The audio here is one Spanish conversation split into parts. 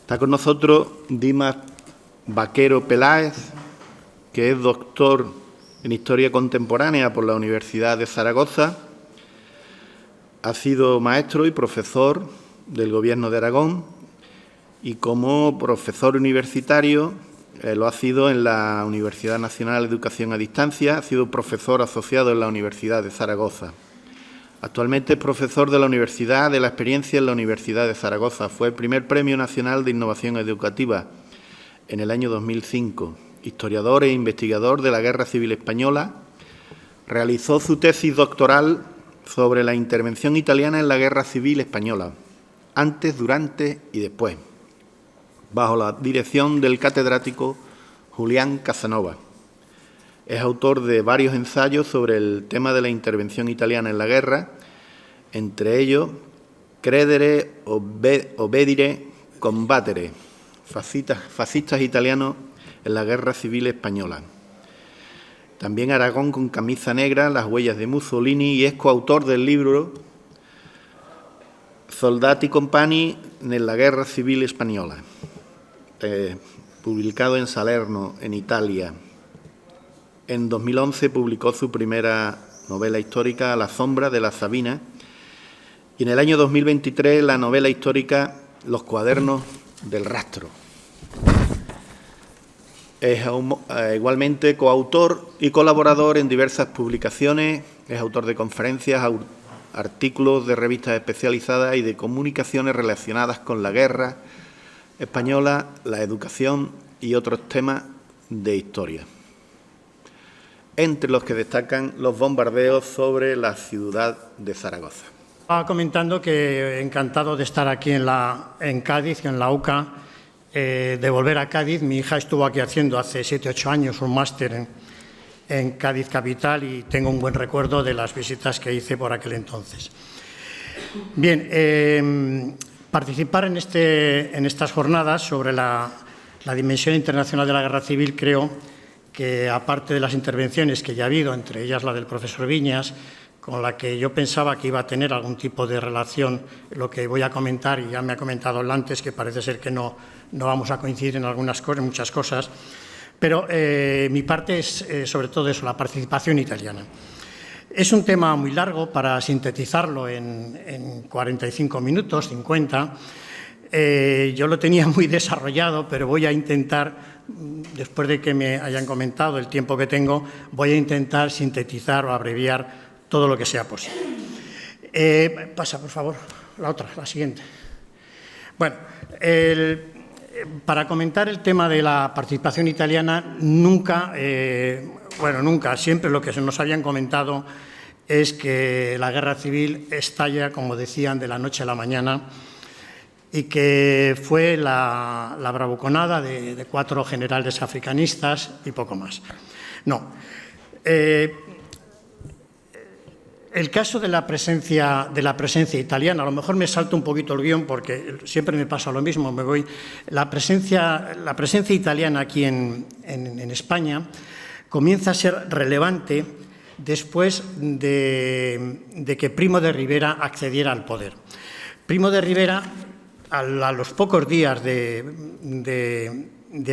Está con nosotros Dimas Vaquero Peláez, que es doctor en Historia Contemporánea por la Universidad de Zaragoza. Ha sido maestro y profesor del Gobierno de Aragón y como profesor universitario lo ha sido en la Universidad Nacional de Educación a Distancia, ha sido profesor asociado en la Universidad de Zaragoza. Actualmente es profesor de la Universidad de la Experiencia en la Universidad de Zaragoza. Fue el primer Premio Nacional de Innovación Educativa en el año 2005. Historiador e investigador de la Guerra Civil Española. Realizó su tesis doctoral sobre la intervención italiana en la Guerra Civil Española, antes, durante y después, bajo la dirección del catedrático Julián Casanova. Es autor de varios ensayos sobre el tema de la intervención italiana en la guerra, entre ellos Credere, Obedire, Combattere, fascistas italianos en la Guerra Civil Española. También Aragón con camisa negra, las huellas de Mussolini, y es coautor del libro Soldati Compagni nella Guerra Civil Española, publicado en Salerno, en Italia. En 2011 publicó su primera novela histórica, A la sombra de la Sabina, y en el año 2023 la novela histórica Los cuadernos del rastro. Es igualmente coautor y colaborador en diversas publicaciones, es autor de conferencias, artículos de revistas especializadas y de comunicaciones relacionadas con la guerra española, la educación y otros temas de historia, entre los que destacan los bombardeos sobre la ciudad de Zaragoza. Estaba comentando que encantado de estar aquí en Cádiz, en la UCA, de volver a Cádiz. Mi hija estuvo aquí haciendo hace 7 u 8 años un máster en Cádiz capital y tengo un buen recuerdo de las visitas que hice por aquel entonces. Bien, participar en estas jornadas sobre la dimensión internacional de la guerra civil, creo que aparte de las intervenciones que ya ha habido, entre ellas la del profesor Viñas, con la que yo pensaba que iba a tener algún tipo de relación, lo que voy a comentar, y ya me ha comentado antes que parece ser que no vamos a coincidir en algunas cosas, en muchas cosas, pero mi parte es sobre todo eso, la participación italiana. Es un tema muy largo para sintetizarlo en 45 minutos, 50. Yo lo tenía muy desarrollado, pero voy a intentar, después de que me hayan comentado el tiempo que tengo, voy a intentar sintetizar o abreviar todo lo que sea posible. Pasa, por favor, la siguiente. Bueno, para comentar el tema de la participación italiana, nunca, siempre lo que nos habían comentado es que la guerra civil estalla, como decían, de la noche a la mañana, y que fue la bravuconada de 4 generales africanistas y poco más. No. El caso de la presencia italiana, a lo mejor me salto un poquito el guión porque siempre me pasa lo mismo, la presencia italiana aquí en España comienza a ser relevante después de que Primo de Rivera accediera al poder. Primo de Rivera, a los pocos días de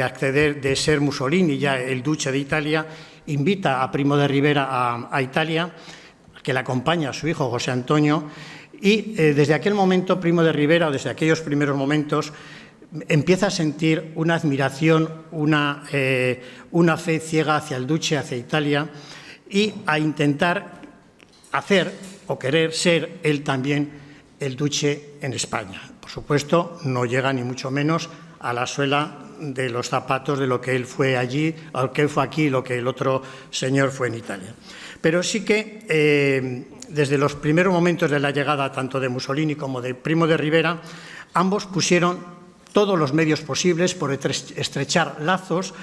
acceder, de ser Mussolini ya el duce de Italia, invita a Primo de Rivera a Italia, que le acompaña a su hijo José Antonio, y desde aquel momento Primo de Rivera, desde aquellos primeros momentos, empieza a sentir una admiración, una fe ciega hacia el duce, hacia Italia, y a intentar hacer o querer ser él también el duce en España. Por supuesto, no llega ni mucho menos a la suela de los zapatos de lo que él fue allí, lo que él fue aquí, lo que el otro señor fue en Italia. Pero sí que desde los primeros momentos de la llegada tanto de Mussolini como de Primo de Rivera, ambos pusieron todos los medios posibles por estrechar lazos,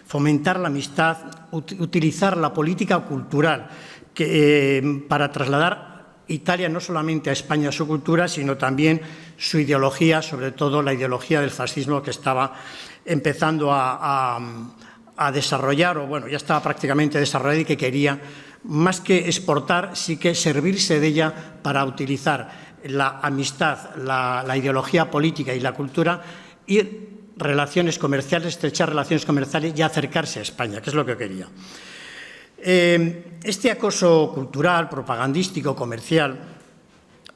fomentar la amistad, utilizar la política cultural para trasladar Italia no solamente a España su cultura, sino también su ideología, sobre todo la ideología del fascismo que estaba empezando a desarrollar, o bueno, ya estaba prácticamente desarrollada y que quería, más que exportar, sí que servirse de ella para utilizar la amistad, la ideología política y la cultura y relaciones comerciales, estrechar relaciones comerciales y acercarse a España, que es lo que quería. Este acoso cultural, propagandístico, comercial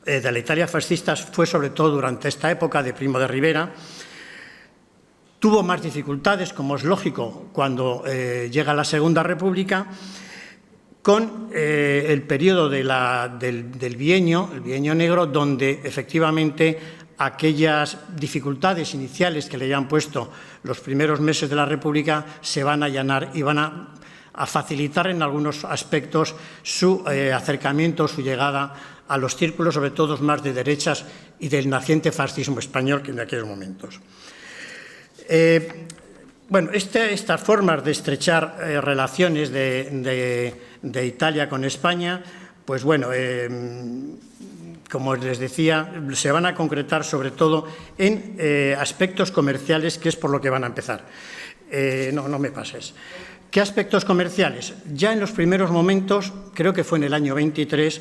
de la Italia fascista fue sobre todo durante esta época de Primo de Rivera. Tuvo más dificultades, como es lógico, cuando llega la Segunda República, con el periodo del bienio, el bienio negro, donde efectivamente aquellas dificultades iniciales que le habían puesto los primeros meses de la República se van a allanar y van a facilitar en algunos aspectos su acercamiento, su llegada a los círculos, sobre todo más de derechas y del naciente fascismo español que en aquellos momentos. Bueno, estas formas de estrechar relaciones de Italia con España, pues bueno, como les decía, se van a concretar sobre todo en aspectos comerciales, que es por lo que van a empezar. No me pases. ¿Qué aspectos comerciales? Ya en los primeros momentos, creo que fue en el año 23,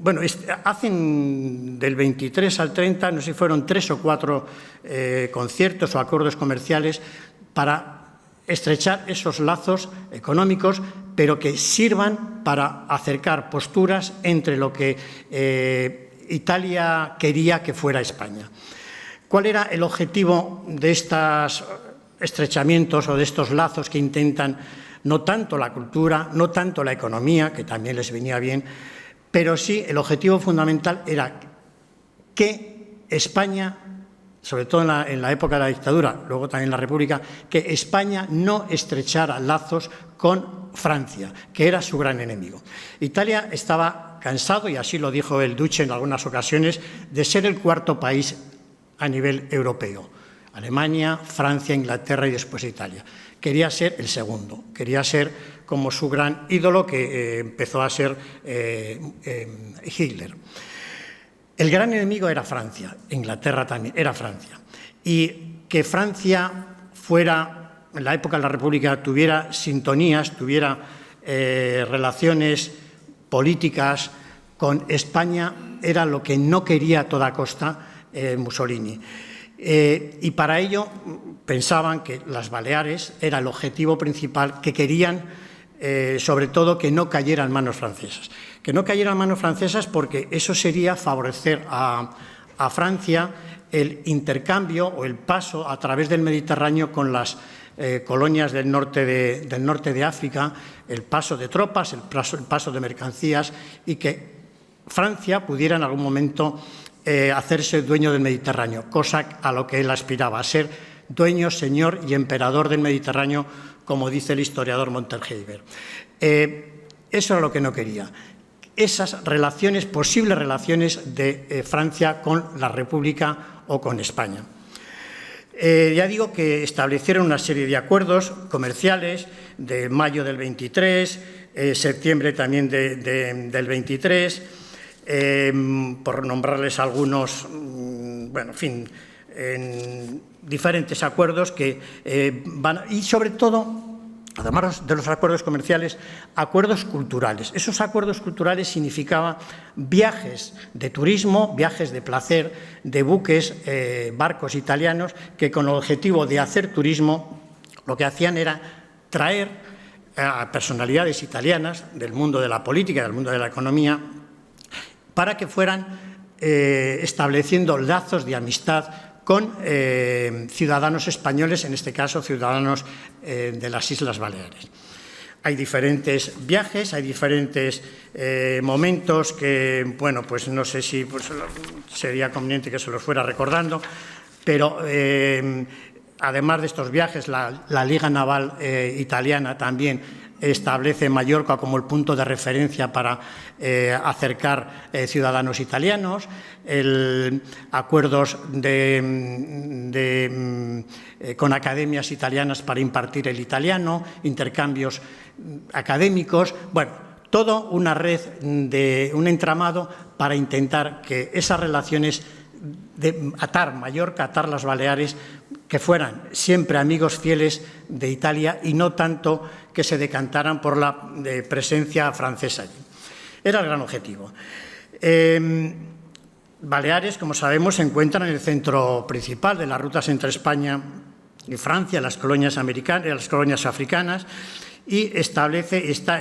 bueno, hacen del 23 al 30, no sé si fueron 3 o 4 conciertos o acuerdos comerciales para estrechar esos lazos económicos, pero que sirvan para acercar posturas entre lo que Italia quería que fuera España. ¿Cuál era el objetivo de estos estrechamientos o de estos lazos que intentan no tanto la cultura, no tanto la economía, que también les venía bien, pero sí el objetivo fundamental era que España, sobre todo en la época de la dictadura, luego también la República, que España no estrechara lazos con Francia, que era su gran enemigo. Italia estaba cansado, y así lo dijo el Duce en algunas ocasiones, de ser el cuarto país a nivel europeo. Alemania, Francia, Inglaterra y después Italia. Quería ser el segundo, quería ser como su gran ídolo, que empezó a ser Hitler. El gran enemigo era Francia, Inglaterra también, era Francia. Y que Francia fuera, en la época de la República, tuviera sintonías, tuviera relaciones políticas con España, era lo que no quería a toda costa Mussolini. Y para ello pensaban que las Baleares era el objetivo principal, que querían sobre todo que no cayera en manos francesas. Que no cayera en manos francesas porque eso sería favorecer a Francia el intercambio o el paso a través del Mediterráneo con las colonias del norte de África, el paso de tropas, el paso de mercancías, y que Francia pudiera en algún momento hacerse dueño del Mediterráneo, cosa a lo que él aspiraba, a ser dueño, señor y emperador del Mediterráneo, como dice el historiador Monterheimer. Eso era lo que no quería. Esas relaciones, posibles relaciones de Francia con la República o con España. Ya digo que establecieron una serie de acuerdos comerciales de mayo del 23, septiembre también del 23, por nombrarles algunos, bueno, en fin, en diferentes acuerdos que van, y sobre todo, además de los acuerdos comerciales, acuerdos culturales. Esos acuerdos culturales significaban viajes de turismo, viajes de placer, de buques, barcos italianos, que con el objetivo de hacer turismo, lo que hacían era traer a personalidades italianas del mundo de la política, del mundo de la economía, para que fueran estableciendo lazos de amistad con ciudadanos españoles, en este caso ciudadanos de las Islas Baleares. Hay diferentes viajes, hay diferentes momentos que, bueno, pues no sé si sería conveniente que se los fuera recordando, pero además de estos viajes, la Liga Naval Italiana también establece Mallorca como el punto de referencia para acercar ciudadanos italianos, acuerdos con academias italianas para impartir el italiano, intercambios académicos, bueno, todo una red, un entramado para intentar que esas relaciones de atar Mallorca, atar las Baleares, que fueran siempre amigos fieles de Italia y no tanto que se decantaran por la presencia francesa allí. Era el gran objetivo. Baleares, como sabemos, se encuentra en el centro principal de las rutas entre España y Francia, las colonias americanas, las colonias africanas, y está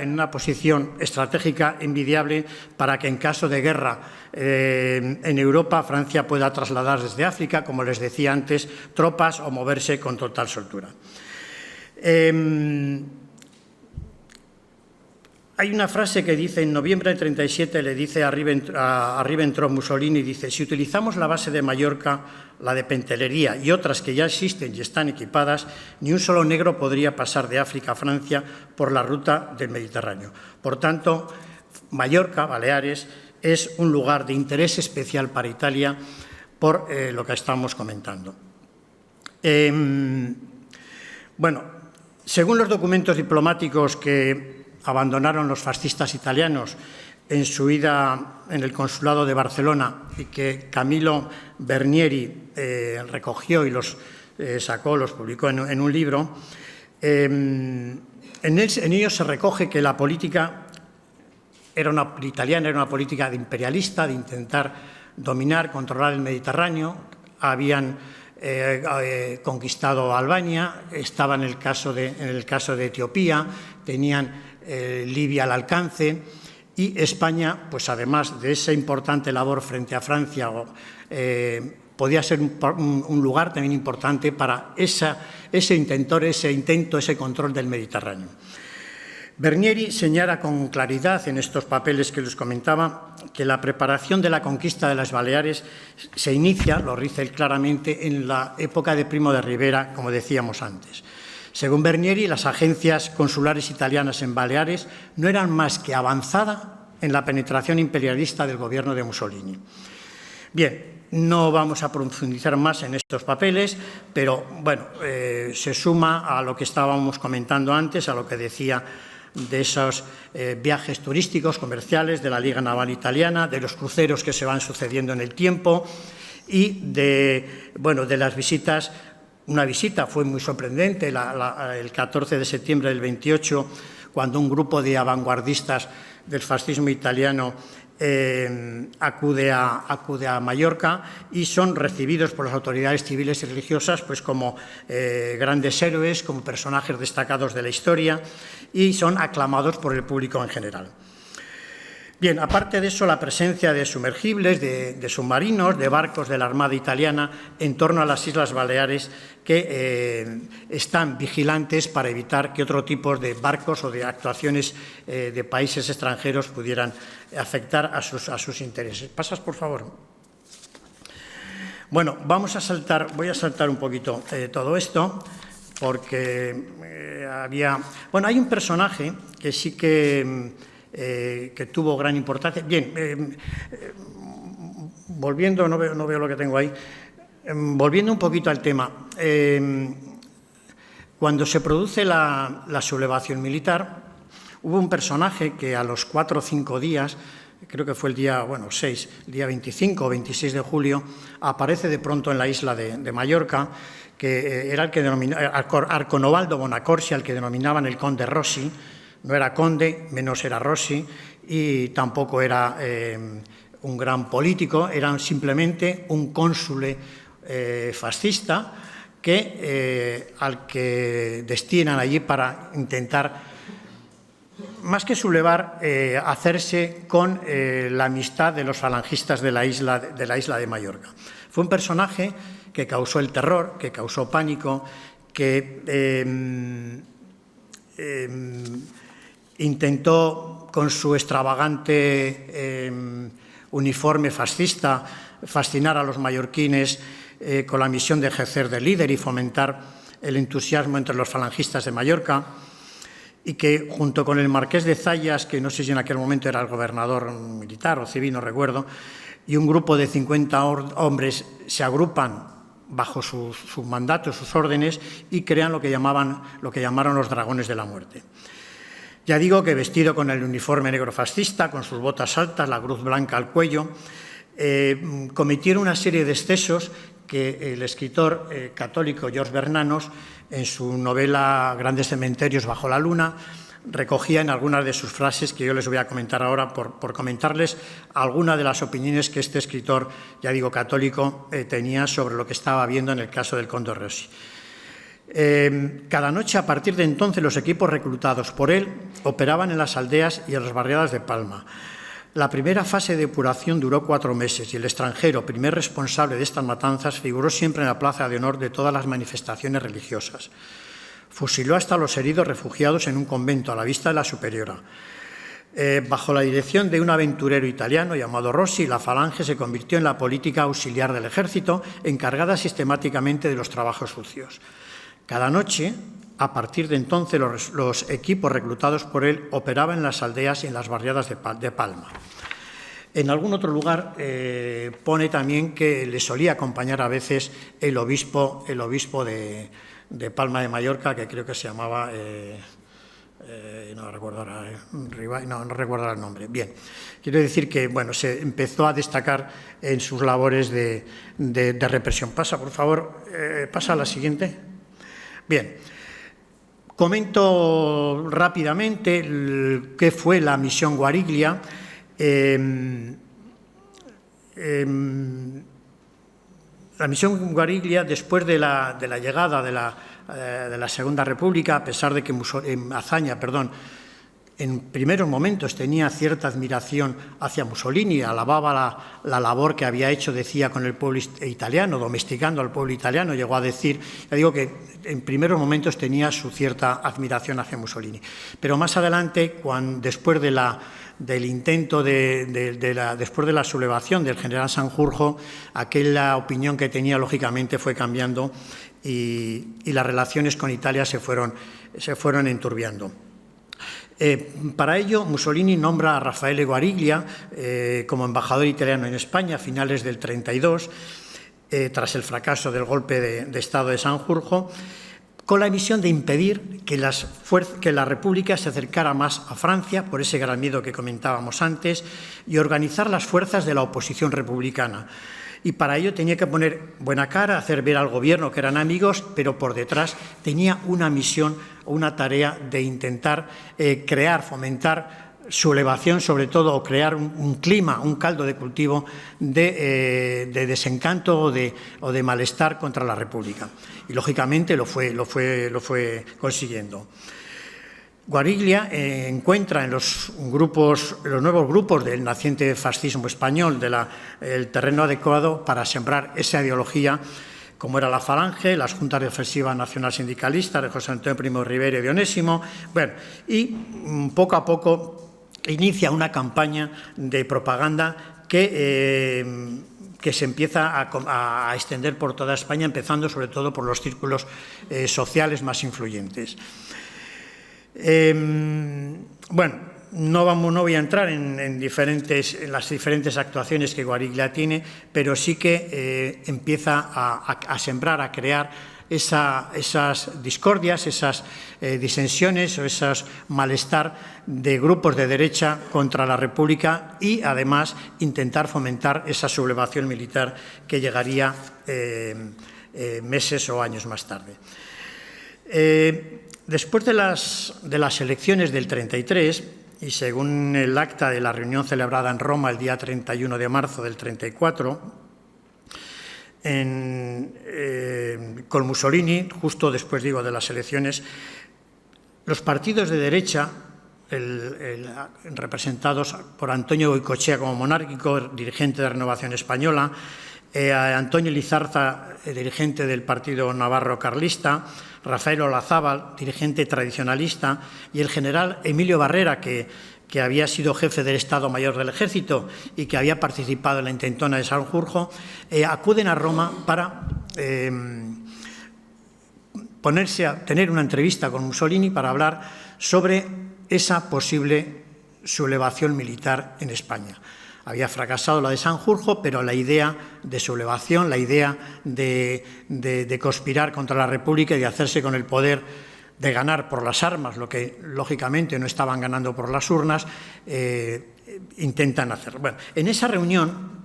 en una posición estratégica envidiable para que en caso de guerra en Europa, Francia pueda trasladar desde África, como les decía antes, tropas o moverse con total soltura. Hay una frase que dice, en noviembre del 37, le dice a Ribbentrop Mussolini, dice, si utilizamos la base de Mallorca, la de Pentelería y otras que ya existen y están equipadas, ni un solo negro podría pasar de África a Francia por la ruta del Mediterráneo. Por tanto, Mallorca, Baleares, es un lugar de interés especial para Italia por lo que estamos comentando. Bueno, según los documentos diplomáticos que abandonaron los fascistas italianos en su ida en el consulado de Barcelona y que Camillo Bernieri recogió y los publicó en un libro, en ellos se recoge que la política italiana era una política imperialista, de intentar dominar, controlar el Mediterráneo. Habían conquistado Albania, estaba en el caso de Etiopía, tenían Libia al alcance, y España, pues además de esa importante labor frente a Francia, podía ser un lugar también importante para ese control del Mediterráneo. Bernieri señala con claridad en estos papeles que les comentaba que la preparación de la conquista de las Baleares se inicia, lo dice él claramente, en la época de Primo de Rivera, como decíamos antes. Según Bernieri, las agencias consulares italianas en Baleares no eran más que avanzada en la penetración imperialista del gobierno de Mussolini. Bien, no vamos a profundizar más en estos papeles, pero bueno, se suma a lo que estábamos comentando antes, a lo que decía de esos viajes turísticos, comerciales, de la Liga Naval Italiana, de los cruceros que se van sucediendo en el tiempo y de las visitas. Una visita fue muy sorprendente el 14 de septiembre del 28, cuando un grupo de vanguardistas del fascismo italiano acude a Mallorca y son recibidos por las autoridades civiles y religiosas pues como grandes héroes, como personajes destacados de la historia, y son aclamados por el público en general. Bien, aparte de eso, la presencia de sumergibles, de submarinos, de barcos de la Armada italiana en torno a las Islas Baleares que están vigilantes para evitar que otro tipo de barcos o de actuaciones de países extranjeros pudieran afectar a sus intereses. ¿Pasas, por favor? Bueno, voy a saltar un poquito todo esto porque hay un personaje que sí que tuvo gran importancia. Bien, volviendo, no veo lo que tengo ahí, volviendo un poquito al tema, cuando se produce la sublevación militar, hubo un personaje que a los 4 o 5 días, creo que fue el día 25 o 26 de julio, aparece de pronto en la isla de Mallorca, que era el que denominaba Arconobaldo Bonacorsi, al que denominaban el conde Rossi. No era conde, menos era Rossi, y tampoco era un gran político, era simplemente un cónsul fascista al que destinan allí para intentar, más que sublevar, hacerse con la amistad de los falangistas de la isla de Mallorca. Fue un personaje que causó el terror, que causó pánico, que intentó, con su extravagante uniforme fascista, fascinar a los mallorquines con la misión de ejercer de líder y fomentar el entusiasmo entre los falangistas de Mallorca, y que junto con el marqués de Zayas, que no sé si en aquel momento era el gobernador militar o civil, no recuerdo, y un grupo de 50 hombres se agrupan bajo sus mandatos, sus órdenes, y crean lo que llamaron los Dragones de la Muerte. Ya digo que vestido con el uniforme negro fascista, con sus botas altas, la cruz blanca al cuello, cometieron una serie de excesos que el escritor católico George Bernanos, en su novela Grandes cementerios bajo la luna, recogía en algunas de sus frases que yo les voy a comentar ahora por comentarles algunas de las opiniones que este escritor, ya digo católico, tenía sobre lo que estaba viendo en el caso del conde Rossi. Cada noche, a partir de entonces, los equipos reclutados por él operaban en las aldeas y en las barriadas de Palma. La primera fase de depuración duró 4 meses y el extranjero, primer responsable de estas matanzas, figuró siempre en la plaza de honor de todas las manifestaciones religiosas. Fusiló hasta los heridos refugiados en un convento a la vista de la superiora. Bajo la dirección de un aventurero italiano llamado Rossi, la Falange se convirtió en la política auxiliar del ejército, encargada sistemáticamente de los trabajos sucios. Cada noche, a partir de entonces, los equipos reclutados por él operaban en las aldeas y en las barriadas de Palma. En algún otro lugar pone también que le solía acompañar a veces el obispo de Palma de Mallorca, que creo que se llamaba, no recuerdo ahora el nombre. Bien, quiero decir que bueno, se empezó a destacar en sus labores de represión. Pasa, por favor, pasa a la siguiente. Bien. Comento rápidamente qué fue la misión Guariglia. La misión Guariglia, después de la llegada de la Segunda República, a pesar de que Azaña, en primeros momentos tenía cierta admiración hacia Mussolini, alababa la labor que había hecho, decía, con el pueblo italiano, domesticando al pueblo italiano, llegó a decir, ya digo que en primeros momentos tenía su cierta admiración hacia Mussolini. Pero más adelante, después de del intento después de la sublevación del general Sanjurjo, aquella opinión que tenía, lógicamente, fue cambiando y las relaciones con Italia se fueron enturbiando. Para ello, Mussolini nombra a Raffaele Guariglia como embajador italiano en España a finales del 32, tras el fracaso del golpe de Estado de Sanjurjo, con la misión de impedir que la República se acercara más a Francia, por ese gran miedo que comentábamos antes, y organizar las fuerzas de la oposición republicana. Y para ello tenía que poner buena cara, hacer ver al gobierno que eran amigos, pero por detrás tenía una misión o una tarea de intentar crear, fomentar sublevación, sobre todo, o crear un clima, un caldo de cultivo de desencanto o de malestar contra la República. Y, lógicamente, lo fue consiguiendo. Guariglia encuentra en los nuevos grupos del naciente fascismo español el terreno adecuado para sembrar esa ideología, como era la Falange, las Juntas de Ofensiva Nacional Sindicalista de José Antonio Primo de Rivera y de Onésimo, y poco a poco inicia una campaña de propaganda que se empieza a extender por toda España, empezando sobre todo por los círculos sociales más influyentes. No voy a entrar en las diferentes actuaciones que Guariglia tiene, pero sí que empieza a sembrar, a crear esas discordias, esas disensiones o esos malestar de grupos de derecha contra la República y, además, intentar fomentar esa sublevación militar que llegaría meses o años más tarde. Después de las elecciones del 33, y según el acta de la reunión celebrada en Roma el día 31 de marzo del 34, con Mussolini, justo después, de las elecciones, los partidos de derecha, representados por Antonio Goicoechea como monárquico, dirigente de Renovación Española, Antonio Lizarza, dirigente del Partido Navarro Carlista, Rafael Olazábal, dirigente tradicionalista, y el general Emilio Barrera, que había sido jefe del Estado Mayor del Ejército y que había participado en la intentona de Sanjurjo, acuden a Roma para tener una entrevista con Mussolini para hablar sobre esa posible sublevación militar en España. Había fracasado la de Sanjurjo, pero la idea de sublevación, la idea de conspirar contra la República y de hacerse con el poder, de ganar por las armas, lo que lógicamente no estaban ganando por las urnas, intentan hacer. Bueno, en esa reunión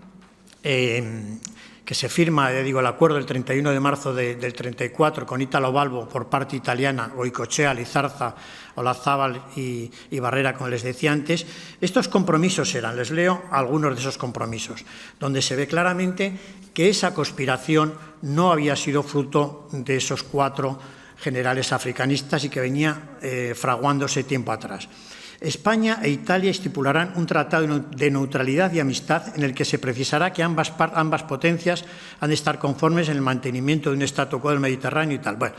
que se firma, digo, el acuerdo del 31 de marzo del 34 con Italo Balbo por parte italiana, Goicoechea, Lizarza, Olazábal y Barrera, como les decía antes. Estos compromisos eran, les leo algunos de esos compromisos, donde se ve claramente que esa conspiración no había sido fruto de esos 4 generales africanistas y que venía fraguándose tiempo atrás. España e Italia estipularán un tratado de neutralidad y amistad en el que se precisará que ambas potencias han de estar conformes en el mantenimiento de un statu quo del Mediterráneo y tal. Bueno,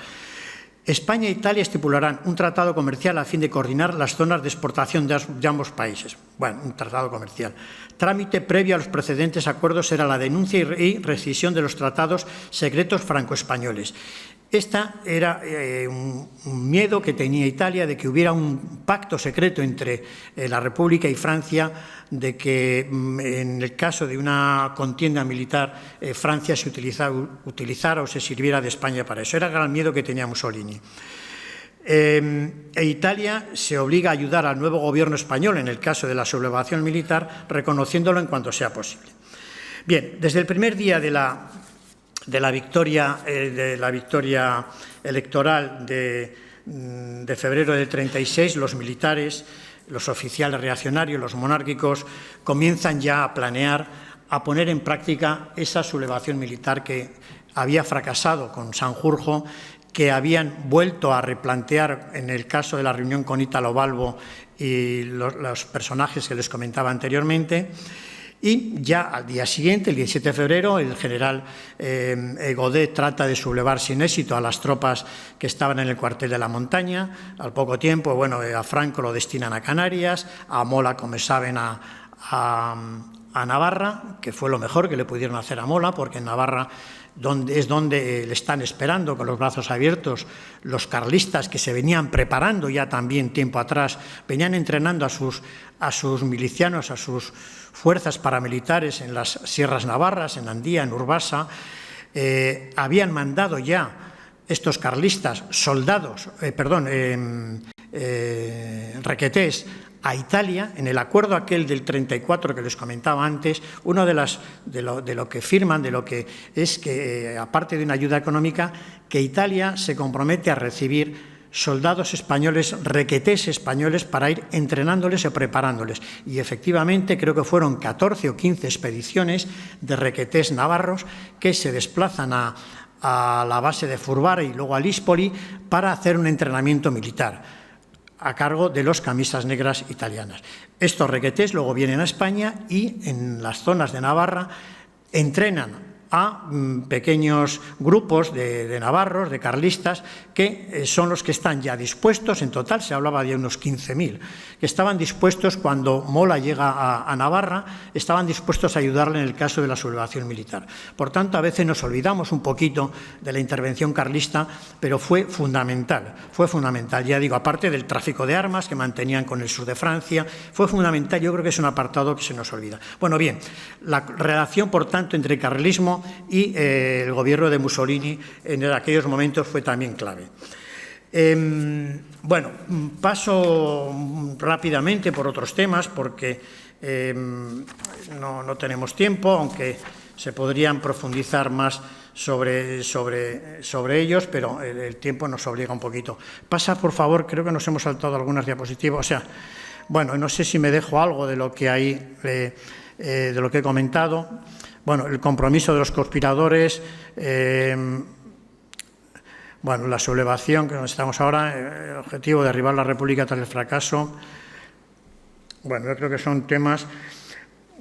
España e Italia estipularán un tratado comercial a fin de coordinar las zonas de exportación de ambos países. Bueno, un tratado comercial. Trámite previo a los precedentes acuerdos era la denuncia y rescisión de los tratados secretos franco-españoles. Esta era un miedo que tenía Italia de que hubiera un pacto secreto entre la República y Francia, de que en el caso de una contienda militar Francia se utilizara o se sirviera de España para eso. Era el gran miedo que tenía Mussolini. Italia se obliga a ayudar al nuevo gobierno español en el caso de la sublevación militar, reconociéndolo en cuanto sea posible. Bien, desde el primer día de la victoria electoral de febrero del 36, los militares, los oficiales reaccionarios, los monárquicos, comienzan ya a planear, a poner en práctica esa sublevación militar que había fracasado con Sanjurjo, que habían vuelto a replantear en el caso de la reunión con Italo Balbo y los personajes que les comentaba anteriormente. Y ya al día siguiente, el 17 de febrero, el general Godet trata de sublevar sin éxito a las tropas que estaban en el cuartel de la Montaña. Al poco tiempo, bueno, a Franco lo destinan a Canarias, a Mola, como saben, a Navarra, que fue lo mejor que le pudieron hacer a Mola, porque en Navarra es donde le están esperando con los brazos abiertos los carlistas que se venían preparando ya también tiempo atrás, venían entrenando a sus milicianos, a sus fuerzas paramilitares en las sierras navarras, en Andía, en Urbasa. Habían mandado ya estos carlistas requetés a Italia. En el acuerdo aquel del 34 que les comentaba antes, uno de lo que firman, de lo que es que, aparte de una ayuda económica, que Italia se compromete a recibir soldados españoles, requetés españoles, para ir entrenándoles o preparándoles. Y efectivamente creo que fueron 14 o 15 expediciones de requetés navarros que se desplazan a la base de Furbara y luego a Lispoli para hacer un entrenamiento militar a cargo de los camisas negras italianas. Estos requetés luego vienen a España y en las zonas de Navarra entrenan a pequeños grupos de navarros, de carlistas, que son los que están ya dispuestos. En total se hablaba de unos 15.000, que estaban dispuestos, cuando Mola llega a Navarra, estaban dispuestos a ayudarle en el caso de la sublevación militar. Por tanto, a veces nos olvidamos un poquito de la intervención carlista, pero fue fundamental, ya digo, aparte del tráfico de armas que mantenían con el sur de Francia, fue fundamental. Yo creo que es un apartado que se nos olvida. Bueno, bien, la relación, por tanto, entre carlismo y el gobierno de Mussolini en aquellos momentos fue también clave. Bueno, paso rápidamente por otros temas porque no tenemos tiempo, aunque se podrían profundizar más sobre ellos, pero el tiempo nos obliga un poquito. Pasa, por favor, creo que nos hemos saltado algunas diapositivas. O sea, bueno, no sé si me dejo algo de lo que hay, de lo que he comentado. Bueno, el compromiso de los conspiradores, bueno, la sublevación que estamos ahora, el objetivo de derribar la República tras el fracaso. Bueno, yo creo que son temas.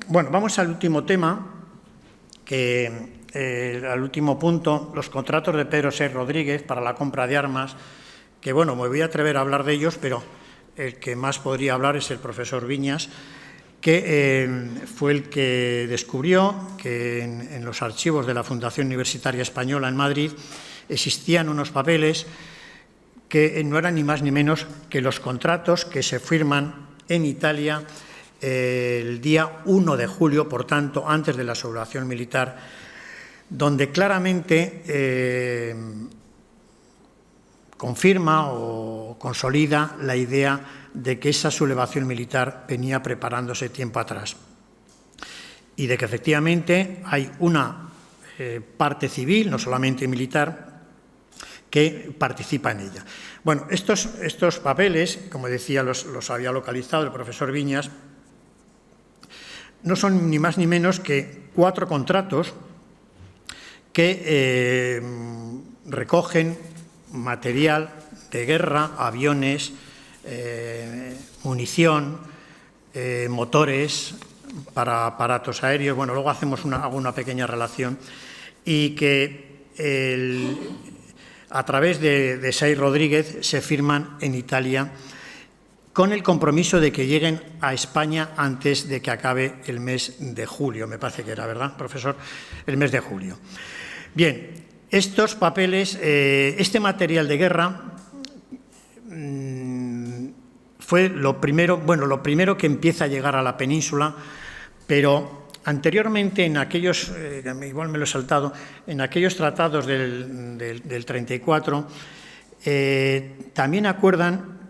Bueno, vamos al último tema, al último punto, los contratos de Pedro Seix Rodríguez para la compra de armas, que bueno, me voy a atrever a hablar de ellos, pero el que más podría hablar es el profesor Viñas, que fue el que descubrió que en los archivos de la Fundación Universitaria Española en Madrid existían unos papeles que no eran ni más ni menos que los contratos que se firman en Italia el día 1 de julio, por tanto, antes de la sublevación militar, donde claramente confirma o consolida la idea de que esa sublevación militar venía preparándose tiempo atrás y de que efectivamente hay una parte civil, no solamente militar, que participa en ella. Bueno, estos papeles, como decía, los había localizado el profesor Viñas, no son ni más ni menos que 4 contratos que recogen material de guerra, aviones, munición, motores para aparatos aéreos. Bueno, luego hacemos una pequeña relación, y que a través de Saiz Rodríguez se firman en Italia con el compromiso de que lleguen a España antes de que acabe el mes de julio. Me parece que era, ¿verdad, profesor? El mes de julio. Bien, estos papeles, este material de guerra fue lo primero que empieza a llegar a la península, pero anteriormente, en aquellos, igual me lo he saltado, en aquellos tratados del 34, también acuerdan,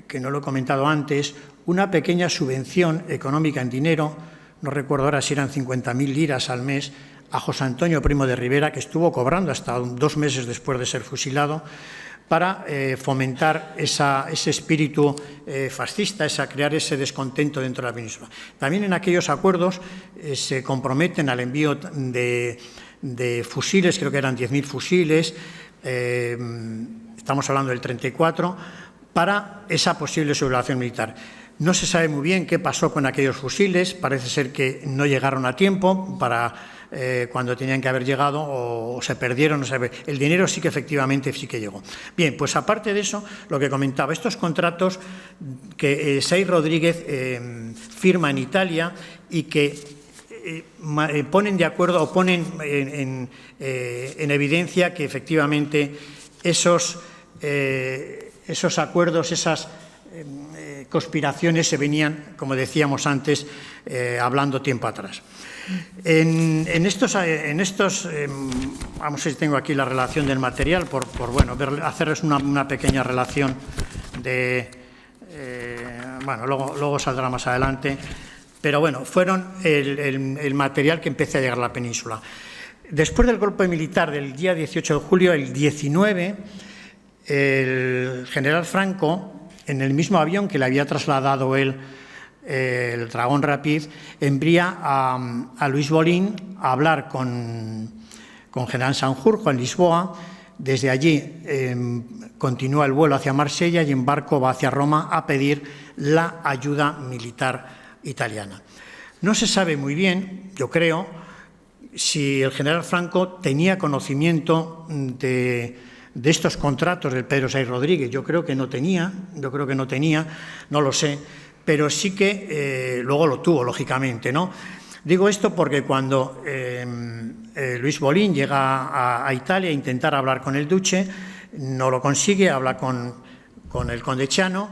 que no lo he comentado antes, una pequeña subvención económica en dinero, no recuerdo ahora si eran 50.000 liras al mes, a José Antonio Primo de Rivera, que estuvo cobrando hasta 2 meses después de ser fusilado, para fomentar ese espíritu fascista, crear ese descontento dentro de la península. También en aquellos acuerdos se comprometen al envío de fusiles, creo que eran 10.000 fusiles, estamos hablando del 34, para esa posible sublevación militar. No se sabe muy bien qué pasó con aquellos fusiles, parece ser que no llegaron a tiempo para cuando tenían que haber llegado, o se perdieron, no se sabe. El dinero sí que efectivamente sí que llegó. Bien, pues aparte de eso, lo que comentaba, estos contratos que Saiz Rodríguez firma en Italia y que ponen de acuerdo o ponen en evidencia que efectivamente esos acuerdos, esas conspiraciones se venían, como decíamos antes, hablando tiempo atrás. En estos, vamos a ver si tengo aquí la relación del material, hacerles una pequeña relación luego saldrá más adelante, pero bueno, fueron el material que empecé a llegar a la península. Después del golpe militar del día 18 de julio, el 19, el general Franco, en el mismo avión que le había trasladado él, el Dragón Rapid, envía a Luis Bolín a hablar con general Sanjurjo en Lisboa. Desde allí continúa el vuelo hacia Marsella y en barco va hacia Roma a pedir la ayuda militar italiana. No se sabe muy bien, yo creo, si el general Franco tenía conocimiento de estos contratos del Pedro Saiz Rodríguez. Yo creo que no tenía, no lo sé, pero sí que luego lo tuvo, lógicamente, ¿no? Digo esto porque cuando Luis Bolín llega a Italia a intentar hablar con el duce, no lo consigue, habla con el conde Chiano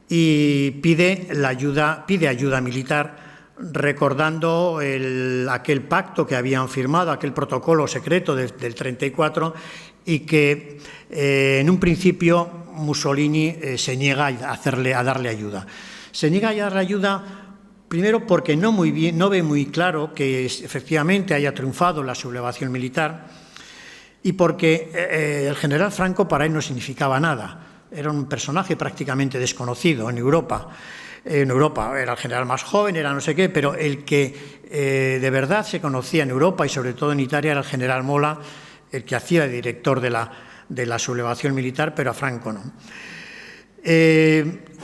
y pide ayuda militar, recordando aquel pacto que habían firmado, aquel protocolo secreto del 34, y que en un principio Mussolini se niega a darle ayuda. Se niega a darle ayuda primero porque no ve muy claro que efectivamente haya triunfado la sublevación militar, y porque el general Franco para él no significaba nada. Era un personaje prácticamente desconocido en Europa. En Europa era el general más joven, era no sé qué, pero el que de verdad se conocía en Europa y sobre todo en Italia era el general Mola, el que hacía de director de la sublevación militar, pero a Franco no.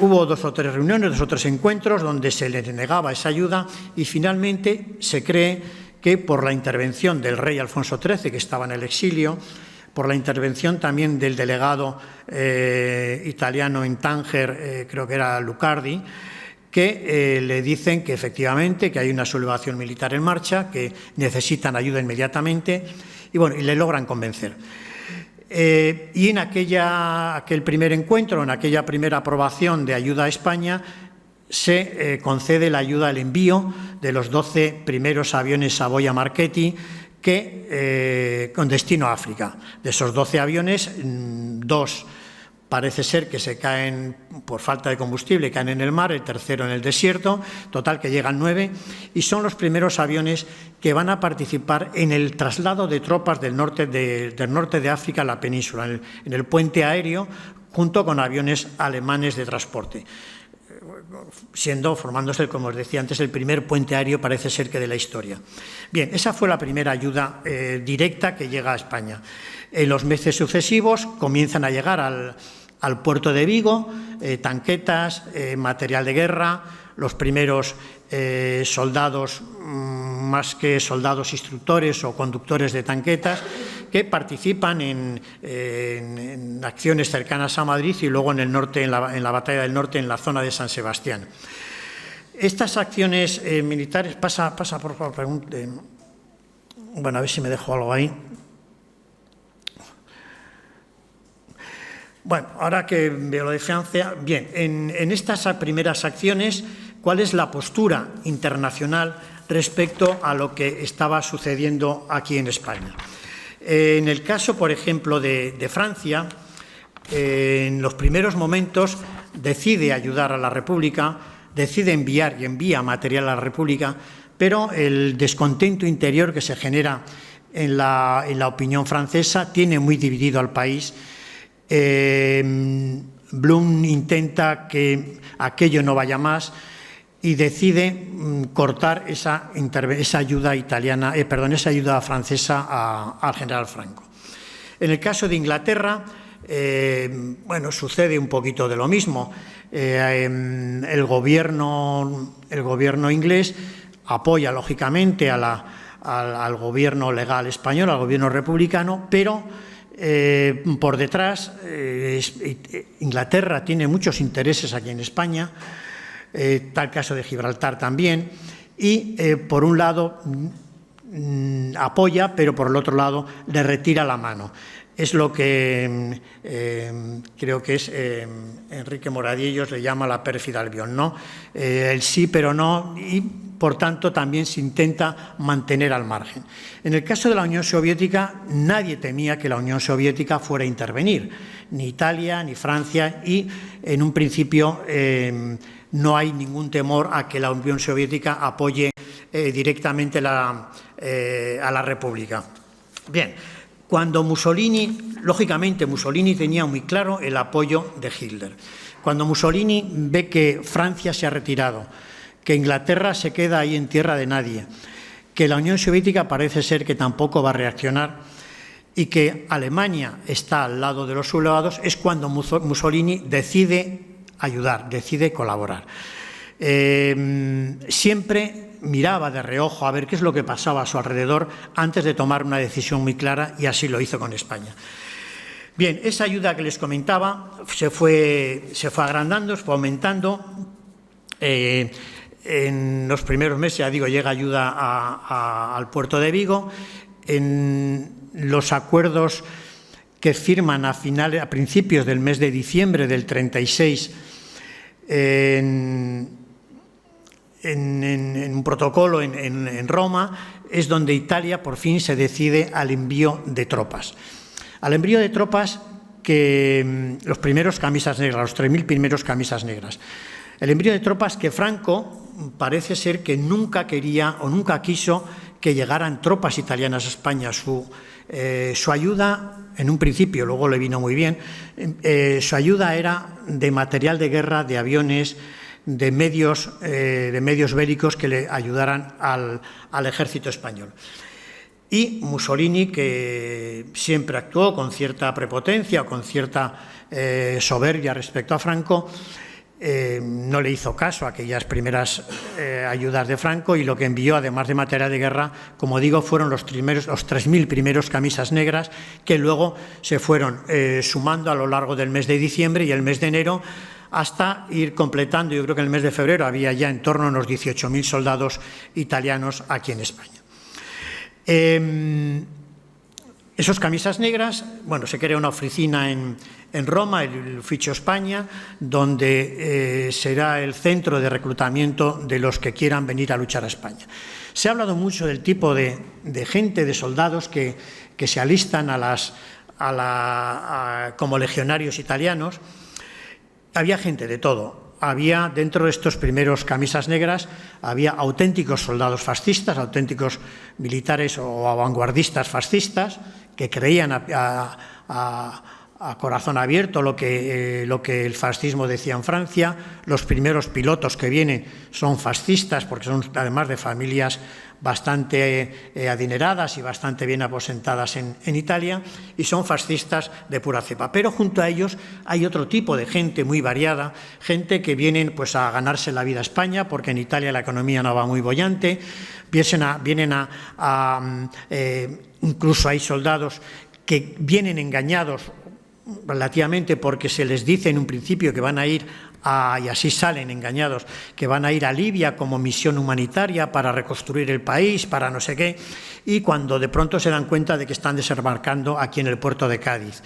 Hubo 2 o 3 reuniones, 2 o 3 encuentros donde se le negaba esa ayuda, y finalmente se cree que por la intervención del rey Alfonso XIII, que estaba en el exilio, por la intervención también del delegado italiano en Tánger, creo que era Lucardi, que le dicen que efectivamente que hay una sublevación militar en marcha, que necesitan ayuda inmediatamente, y le logran convencer. Y en aquel primer encuentro, en aquella primera aprobación de ayuda a España, se concede la ayuda, el envío de los 12 primeros aviones Savoia Marchetti con destino a África. De esos 12 aviones, 2 parece ser que se caen por falta de combustible, caen en el mar, el tercero en el desierto, total que llegan 9, y son los primeros aviones que van a participar en el traslado de tropas del norte de África a la península, en el puente aéreo, junto con aviones alemanes de transporte, formándose, como os decía antes, el primer puente aéreo, parece ser que de la historia. Bien, esa fue la primera ayuda directa que llega a España. En los meses sucesivos comienzan a llegar al puerto de Vigo tanquetas, material de guerra, los primeros soldados, más que soldados instructores o conductores de tanquetas, que participan en acciones cercanas a Madrid y luego en el norte, en la batalla del norte, en la zona de San Sebastián. Estas acciones militares, pasa por favor, pregunte. Bueno, a ver si me dejo algo ahí. Bueno, ahora que veo lo de Francia, bien, en estas primeras acciones, ¿cuál es la postura internacional respecto a lo que estaba sucediendo aquí en España? En el caso, por ejemplo, de Francia, en los primeros momentos decide ayudar a la República, decide enviar y envía material a la República, pero el descontento interior que se genera en la opinión francesa tiene muy dividido al país. Blum intenta que aquello no vaya más y decide cortar esa ayuda italiana, esa ayuda francesa al general Franco. En el caso de Inglaterra, bueno, sucede un poquito de lo mismo. El gobierno inglés apoya lógicamente al gobierno legal español, al gobierno republicano, pero por detrás, Inglaterra tiene muchos intereses aquí en España, tal caso de Gibraltar también, y por un lado apoya, pero por el otro lado le retira la mano. Es lo que creo que es Enrique Moradiellos le llama la pérfida Albión, ¿no? El sí pero no, y por tanto también se intenta mantener al margen. En el caso de la Unión Soviética, nadie temía que la Unión Soviética fuera a intervenir, ni Italia ni Francia, y en un principio no hay ningún temor a que la Unión Soviética apoye directamente a la República. Bien. Cuando Mussolini, lógicamente Mussolini tenía muy claro el apoyo de Hitler. Cuando Mussolini ve que Francia se ha retirado, que Inglaterra se queda ahí en tierra de nadie, que la Unión Soviética parece ser que tampoco va a reaccionar y que Alemania está al lado de los sublevados, es cuando Mussolini decide ayudar, decide colaborar. Siempre miraba de reojo a ver qué es lo que pasaba a su alrededor antes de tomar una decisión muy clara, y así lo hizo con España. Bien, esa ayuda que les comentaba se fue agrandando, se fue aumentando. En los primeros meses, ya digo, llega ayuda al puerto de Vigo. En los acuerdos que firman a principios del mes de diciembre del 36, en un protocolo en Roma, es donde Italia por fin se decide al envío de tropas. Al envío de tropas que los primeros camisas negras, los 3.000 primeros camisas negras. El envío de tropas que Franco parece ser que nunca quería o nunca quiso que llegaran tropas italianas a España. Su ayuda, en un principio, luego le vino muy bien, su ayuda era de material de guerra, de aviones, de medios bélicos que le ayudaran al ejército español. Y Mussolini, que siempre actuó con cierta prepotencia o con cierta soberbia respecto a Franco, no le hizo caso a aquellas primeras ayudas de Franco, y lo que envió, además de material de guerra, como digo, fueron los 3.000 primeros camisas negras, que luego se fueron sumando a lo largo del mes de diciembre y el mes de enero, hasta ir completando. Yo creo que en el mes de febrero había ya en torno a unos 18.000 soldados italianos aquí en España. Esos camisas negras, bueno, se crea una oficina en Roma, el Ufficio España, donde será el centro de reclutamiento de los que quieran venir a luchar a España. Se ha hablado mucho del tipo de gente, de soldados que se alistan a como legionarios italianos. Había gente de todo. Había, dentro de estos primeros camisas negras, había auténticos soldados fascistas, auténticos militares o vanguardistas fascistas que creían a corazón abierto lo que el fascismo decía en Francia. Los primeros pilotos que vienen son fascistas porque son además de familias bastante adineradas y bastante bien aposentadas en Italia, y son fascistas de pura cepa. Pero junto a ellos hay otro tipo de gente muy variada, gente que vienen pues a ganarse la vida a España porque en Italia la economía no va muy boyante, incluso hay soldados que vienen engañados relativamente porque se les dice en un principio que van a ir y así salen engañados, que van a ir a Libia como misión humanitaria para reconstruir el país, para no sé qué, y cuando de pronto se dan cuenta de que están desembarcando aquí en el puerto de Cádiz.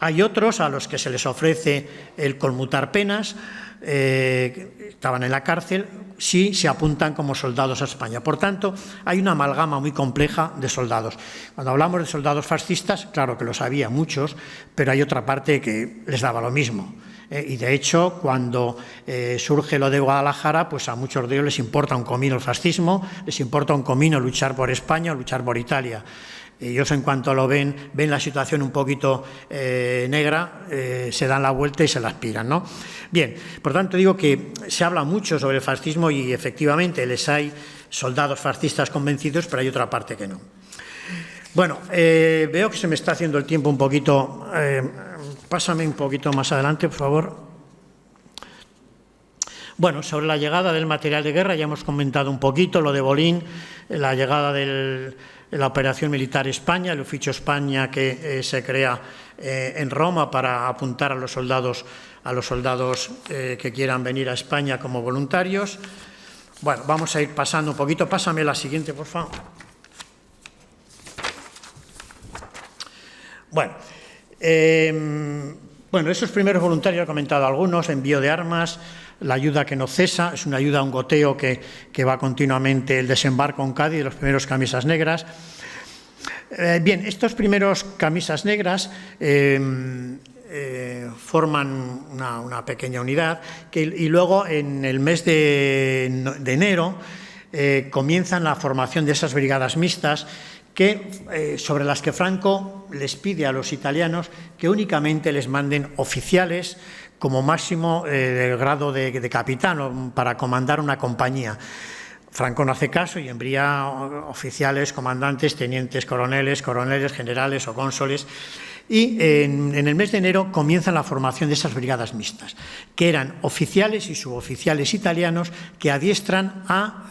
Hay otros a los que se les ofrece el conmutar penas, estaban en la cárcel, si se apuntan como soldados a España. Por tanto, hay una amalgama muy compleja de soldados. Cuando hablamos de soldados fascistas, claro que los había muchos, pero hay otra parte que les daba lo mismo. Y de hecho, cuando surge lo de Guadalajara, pues a muchos de ellos les importa un comino el fascismo, les importa un comino luchar por España o luchar por Italia. Ellos, en cuanto lo ven la situación un poquito negra, se dan la vuelta y se la aspiran, ¿no? Bien, por tanto digo que se habla mucho sobre el fascismo y efectivamente les hay soldados fascistas convencidos, pero hay otra parte que no. Bueno, veo que se me está haciendo el tiempo un poquito. Pásame un poquito más adelante, por favor. Bueno, sobre la llegada del material de guerra ya hemos comentado un poquito, lo de Bolín, la llegada de la Operación Militar España, el Oficio España que se crea en Roma para apuntar a los soldados que quieran venir a España como voluntarios. Bueno, vamos a ir pasando un poquito. Pásame la siguiente, por favor. Bueno, esos primeros voluntarios, he comentado algunos, envío de armas, la ayuda que no cesa, es una ayuda, un goteo que va continuamente, el desembarco en Cádiz, los primeros camisas negras. Bien, estos primeros camisas negras forman una pequeña unidad y luego en el mes de enero comienzan la formación de esas brigadas mixtas sobre las que Franco les pide a los italianos que únicamente les manden oficiales como máximo del grado de capitán para comandar una compañía. Franco no hace caso y envía oficiales, comandantes, tenientes, coroneles, generales o cónsules. Y en el mes de enero comienza la formación de esas brigadas mixtas, que eran oficiales y suboficiales italianos que adiestran a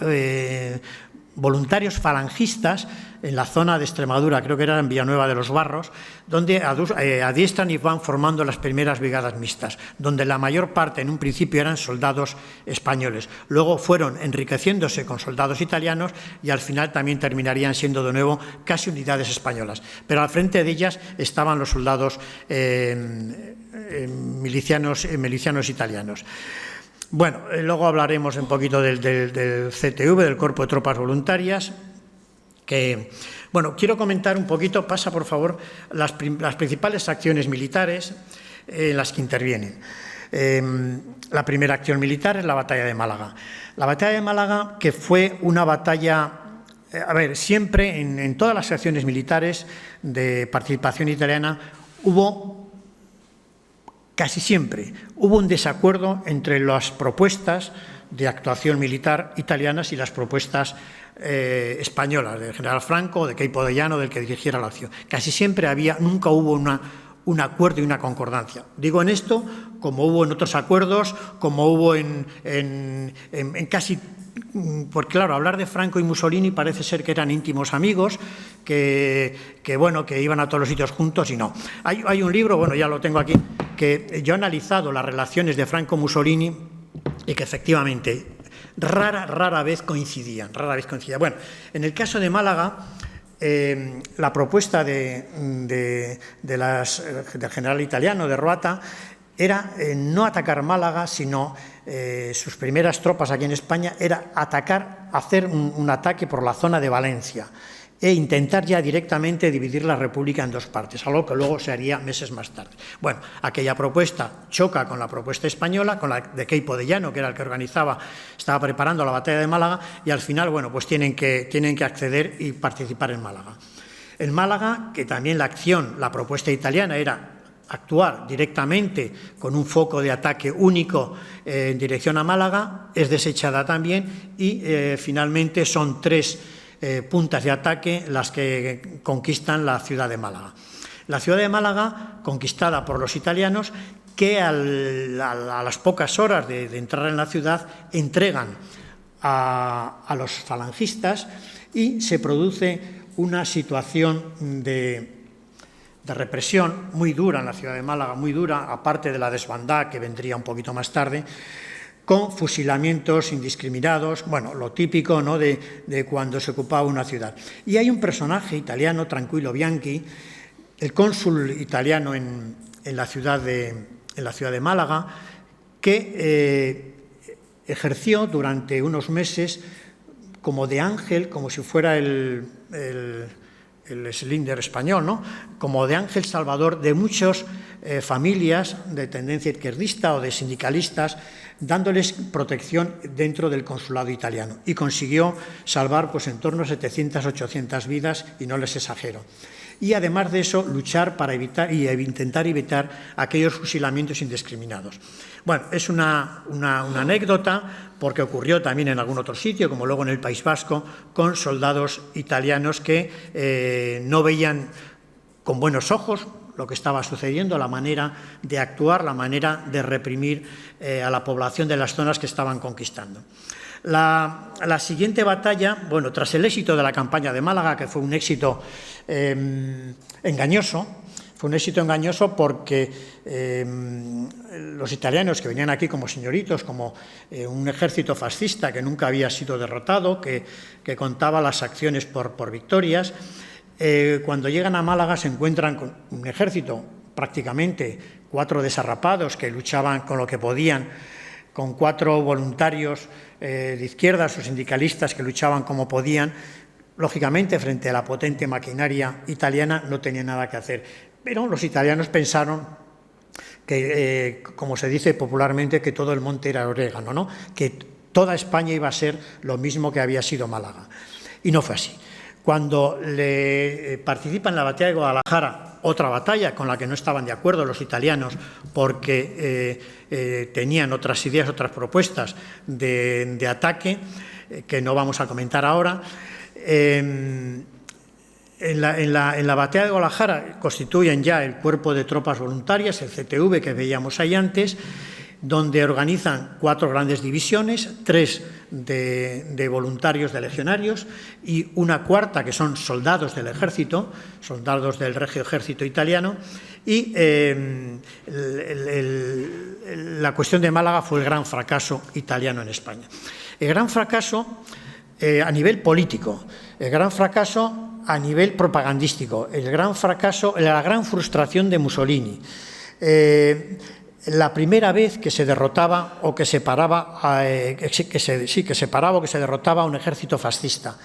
voluntarios falangistas en la zona de Extremadura, creo que era en Villanueva de los Barros, donde adiestran y van formando las primeras brigadas mixtas, donde la mayor parte en un principio eran soldados españoles. Luego fueron enriqueciéndose con soldados italianos y al final también terminarían siendo de nuevo casi unidades españolas. Pero al frente de ellas estaban los soldados milicianos italianos. Bueno, luego hablaremos un poquito del CTV, del Cuerpo de Tropas Voluntarias, bueno, quiero comentar un poquito, pasa por favor, las principales acciones militares en las que intervienen. La primera acción militar es la Batalla de Málaga. La Batalla de Málaga, que fue una batalla, siempre en todas las acciones militares de participación italiana casi siempre hubo un desacuerdo entre las propuestas de actuación militar italianas y las propuestas españolas, del general Franco, de Queipo de Llano, del que dirigiera la acción. Casi siempre nunca hubo un acuerdo y una concordancia. Digo en esto, como hubo en otros acuerdos, como hubo en casi... Porque claro, hablar de Franco y Mussolini parece ser que eran íntimos amigos, que iban a todos los sitios juntos y no. Hay un libro, bueno, ya lo tengo aquí, que yo he analizado las relaciones de Franco-Mussolini y que efectivamente rara vez coincidían. Bueno, en el caso de Málaga, la propuesta del general italiano, de Roata, era no atacar Málaga, sino sus primeras tropas aquí en España, era hacer un ataque por la zona de Valencia, e intentar ya directamente dividir la República en dos partes, algo que luego se haría meses más tarde. Bueno, aquella propuesta choca con la propuesta española, con la de Queipo de Llano, que era el que estaba preparando la batalla de Málaga, y al final, bueno, pues tienen que acceder y participar en Málaga. En Málaga, que también la propuesta italiana era actuar directamente con un foco de ataque único en dirección a Málaga, es desechada también y finalmente son 3 puntas de ataque las que conquistan la ciudad de Málaga. La ciudad de Málaga, conquistada por los italianos, que a las pocas horas de entrar en la ciudad entregan a los falangistas y se produce una situación de represión muy dura en la ciudad de Málaga, muy dura, aparte de la desbandada que vendría un poquito más tarde, con fusilamientos indiscriminados, bueno, lo típico, ¿no?, de cuando se ocupaba una ciudad. Y hay un personaje italiano, Tranquillo Bianchi, el cónsul italiano en la ciudad de Málaga, que ejerció durante unos meses como de ángel, como si fuera el Slinder español, ¿no?, como de ángel salvador de muchas familias de tendencia izquierdista o de sindicalistas, dándoles protección dentro del consulado italiano. Y consiguió salvar pues, en torno a 700, 800 vidas, y no les exagero. Y además de eso, luchar para evitar y intentar evitar aquellos fusilamientos indiscriminados. Bueno, es una anécdota porque ocurrió también en algún otro sitio, como luego en el País Vasco, con soldados italianos que no veían con buenos ojos lo que estaba sucediendo, la manera de actuar, la manera de reprimir a la población de las zonas que estaban conquistando. La siguiente batalla, bueno, tras el éxito de la campaña de Málaga, que fue un éxito engañoso, porque los italianos que venían aquí como señoritos, como un ejército fascista que nunca había sido derrotado, que contaba las acciones por victorias, cuando llegan a Málaga se encuentran con un ejército, prácticamente 4 desarrapados que luchaban con lo que podían, con 4 voluntarios de izquierdas o sindicalistas que luchaban como podían. Lógicamente, frente a la potente maquinaria italiana no tenían nada que hacer. Pero los italianos pensaron que, como se dice popularmente, que todo el monte era orégano, ¿no?, que toda España iba a ser lo mismo que había sido Málaga. Y no fue así. Cuando participan en la batalla de Guadalajara, otra batalla con la que no estaban de acuerdo los italianos porque tenían otras ideas, otras propuestas de ataque, que no vamos a comentar ahora. En la batalla de Guadalajara constituyen ya el cuerpo de tropas voluntarias, el CTV que veíamos ahí antes, donde organizan 4 grandes divisiones, 3 de voluntarios de legionarios y una cuarta que son soldados del ejército, soldados del Regio Ejército italiano, y la cuestión de Málaga fue el gran fracaso italiano en España. El gran fracaso a nivel político, el gran fracaso a nivel propagandístico, el gran fracaso, la gran frustración de Mussolini. La primera vez que se derrotaba o que separaba o que se derrotaba a un ejército fascista.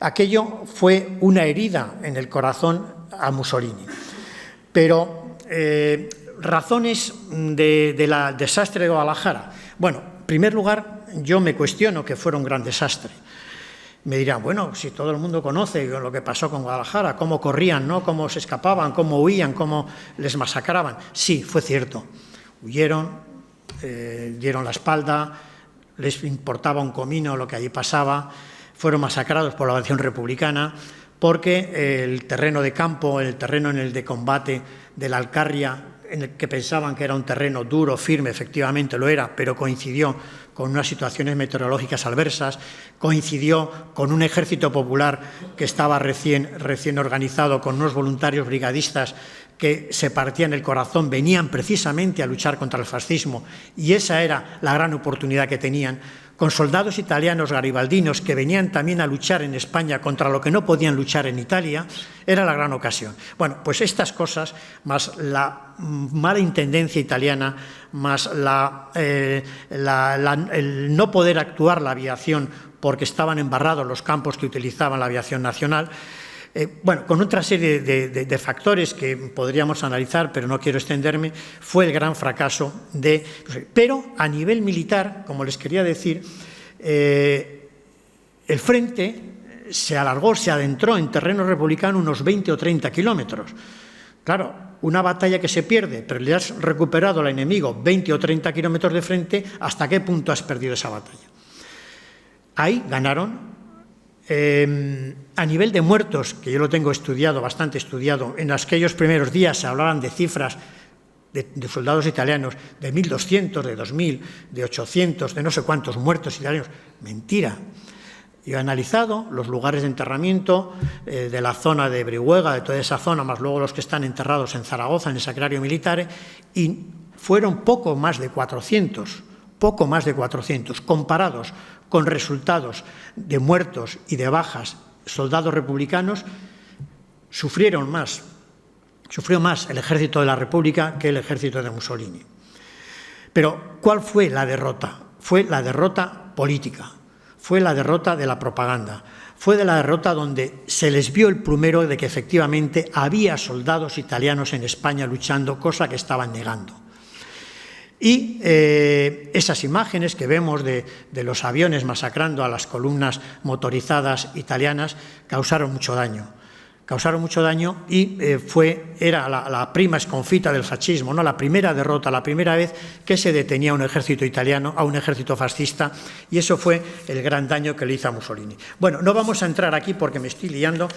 Aquello fue una herida en el corazón a Mussolini. Pero razones del desastre de Guadalajara. Bueno, en primer lugar, yo me cuestiono que fuera un gran desastre. Me dirán, bueno, si todo el mundo conoce lo que pasó con Guadalajara, cómo corrían, ¿no?, cómo se escapaban, cómo huían, cómo les masacraban. Sí, fue cierto. Huyeron, dieron la espalda, les importaba un comino lo que allí pasaba, fueron masacrados por la facción republicana porque el terreno de campo, el terreno en el de combate de la Alcarria, en el que pensaban que era un terreno duro, firme, efectivamente lo era, pero coincidió con unas situaciones meteorológicas adversas, coincidió con un ejército popular que estaba recién organizado, con unos voluntarios brigadistas que se partían el corazón venían precisamente a luchar contra el fascismo, y esa era la gran oportunidad que tenían, con soldados italianos garibaldinos que venían también a luchar en España contra lo que no podían luchar en Italia, era la gran ocasión. Bueno, pues estas cosas, más la mala intendencia italiana, más el no poder actuar la aviación porque estaban embarrados los campos que utilizaban la aviación nacional, bueno, con otra serie de factores que podríamos analizar, pero no quiero extenderme, fue el gran fracaso de... Pero a nivel militar, como les quería decir, el frente se alargó, se adentró en terreno republicano unos 20 o 30 kilómetros. Claro, una batalla que se pierde, pero le has recuperado al enemigo 20 o 30 kilómetros de frente, ¿hasta qué punto has perdido esa batalla? Ahí ganaron. A nivel de muertos, que yo lo tengo estudiado, bastante estudiado, en aquellos primeros días se hablaban de cifras de soldados italianos de 1.200, de 2.000, de 800, de no sé cuántos muertos italianos. Mentira. Yo he analizado los lugares de enterramiento de la zona de Brihuega, de toda esa zona, más luego los que están enterrados en Zaragoza, en el Sacrario Militare, y fueron poco más de 400, comparados con resultados de muertos y de bajas soldados republicanos. Sufrió más el ejército de la República que el ejército de Mussolini. Pero, ¿cuál fue la derrota? Fue la derrota política, fue la derrota de la propaganda, fue de la derrota donde se les vio el plumero de que efectivamente había soldados italianos en España luchando, cosa que estaban negando. Y esas imágenes que vemos de los aviones masacrando a las columnas motorizadas italianas causaron mucho daño. Y era la prima sconfitta del fascismo, ¿no? La primera derrota, la primera vez que se detenía a un ejército italiano, a un ejército fascista, y eso fue el gran daño que le hizo a Mussolini. Bueno, no vamos a entrar aquí porque me estoy liando.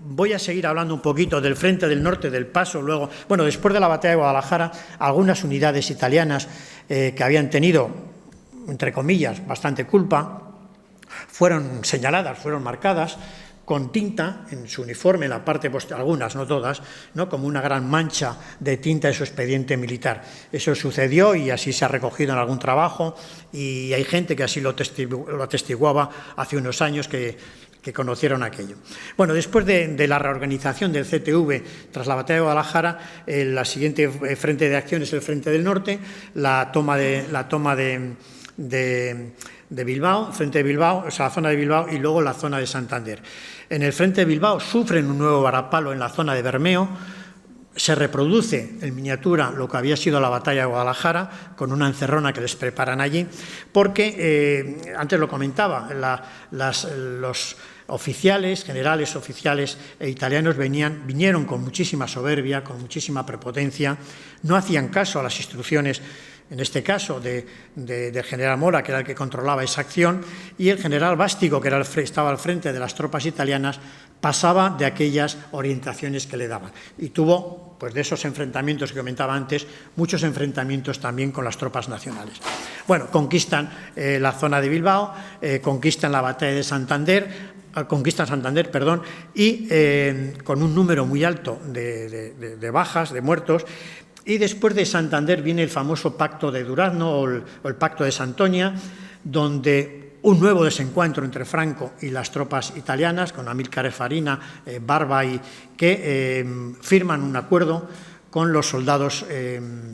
Voy a seguir hablando un poquito del frente del norte, del Paso, luego, bueno, después de la batalla de Guadalajara, algunas unidades italianas que habían tenido, entre comillas, bastante culpa, fueron señaladas, fueron marcadas con tinta en su uniforme, en la parte posterior, algunas, no todas, ¿no? Como una gran mancha de tinta en su expediente militar. Eso sucedió y así se ha recogido en algún trabajo, y hay gente que así lo atestiguaba hace unos años que conocieron aquello. Bueno, después de la reorganización del CTV tras la batalla de Guadalajara, la siguiente frente de acción es el frente del norte, la toma de Bilbao, frente de Bilbao, o sea, la zona de Bilbao, y luego la zona de Santander. En el frente de Bilbao sufren un nuevo varapalo en la zona de Bermeo. Se reproduce en miniatura lo que había sido la batalla de Guadalajara, con una encerrona que les preparan allí, porque, antes lo comentaba, los oficiales, generales oficiales italianos vinieron con muchísima soberbia, con muchísima prepotencia, no hacían caso a las instrucciones, en este caso de general Mora, que era el que controlaba esa acción, y el general Bástigo, que estaba al frente de las tropas italianas, pasaba de aquellas orientaciones que le daban. Y tuvo, pues de esos enfrentamientos que comentaba antes, muchos enfrentamientos también con las tropas nacionales. Bueno, conquistan la zona de Bilbao, conquistan la batalla de Santander, y con un número muy alto de bajas, de muertos. Y después de Santander viene el famoso Pacto de Durazno o el Pacto de Santoña, donde un nuevo desencuentro entre Franco y las tropas italianas, con Amílcar Farina, Barba, que firman un acuerdo con los soldados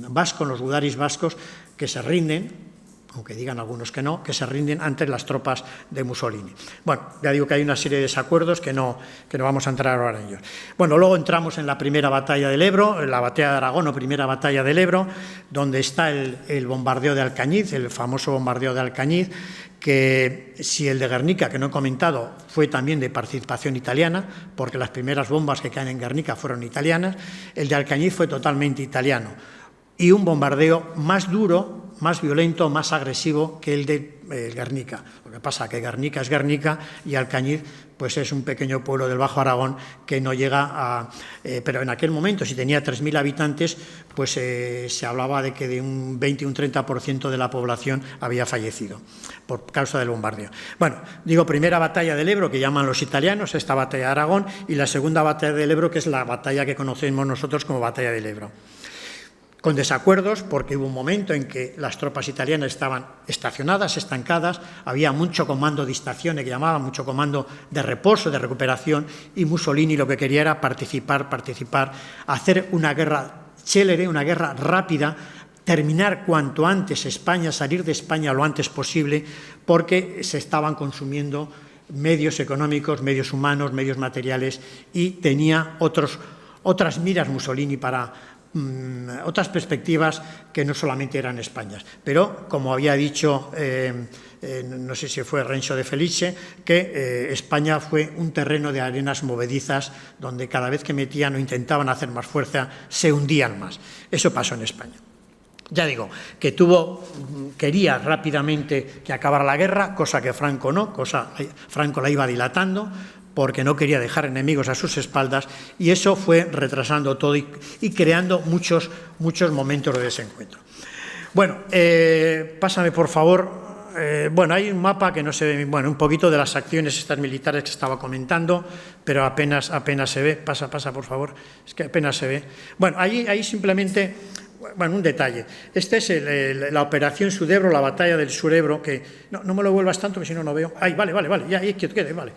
vascos, los gudaris vascos, que se rinden, aunque digan algunos que no, que se rinden ante las tropas de Mussolini. Bueno, ya digo que hay una serie de desacuerdos que no vamos a entrar ahora en ellos. Bueno, luego entramos en la primera batalla del Ebro, en la batalla de Aragón o primera batalla del Ebro, donde está el bombardeo de Alcañiz, el famoso bombardeo de Alcañiz, que si el de Guernica, que no he comentado, fue también de participación italiana, porque las primeras bombas que caen en Guernica fueron italianas, el de Alcañiz fue totalmente italiano. Y un bombardeo más duro más violento, más agresivo que el de Guernica. Lo que pasa es que Guernica es Guernica y Alcañiz pues es un pequeño pueblo del Bajo Aragón que no llega a... pero en aquel momento, si tenía 3.000 habitantes, pues se hablaba de que de un 20 y un 30% de la población había fallecido por causa del bombardeo. Bueno, digo, primera batalla del Ebro, que llaman los italianos, esta batalla de Aragón, y la segunda batalla del Ebro, que es la batalla que conocemos nosotros como batalla del Ebro. Con desacuerdos, porque hubo un momento en que las tropas italianas estaban estacionadas, estancadas, había mucho comando de estaciones, que llamaban mucho comando de reposo, de recuperación, y Mussolini lo que quería era participar, hacer una guerra célere, una guerra rápida, terminar cuanto antes España, salir de España lo antes posible, porque se estaban consumiendo medios económicos, medios humanos, medios materiales, y tenía otras miras Mussolini para otras perspectivas que no solamente eran España. Pero, como había dicho, no sé si fue Renzo de Felice, que España fue un terreno de arenas movedizas donde cada vez que metían o intentaban hacer más fuerza, se hundían más. Eso pasó en España. Ya digo, que quería rápidamente que acabara la guerra, cosa que Franco no, Franco la iba dilatando, porque no quería dejar enemigos a sus espaldas, y eso fue retrasando todo y creando muchos momentos de desencuentro. Bueno, pásame por favor. Bueno, hay un mapa que no se ve, bueno, un poquito de las acciones estas militares que estaba comentando, pero apenas se ve. Pasa por favor, es que apenas se ve. Bueno, ahí simplemente, bueno, un detalle. Este es la operación Sudebro, la batalla del Surebro, que no me lo vuelvas tanto, porque si no, no veo. Ahí, vale, ya, ahí quede, vale.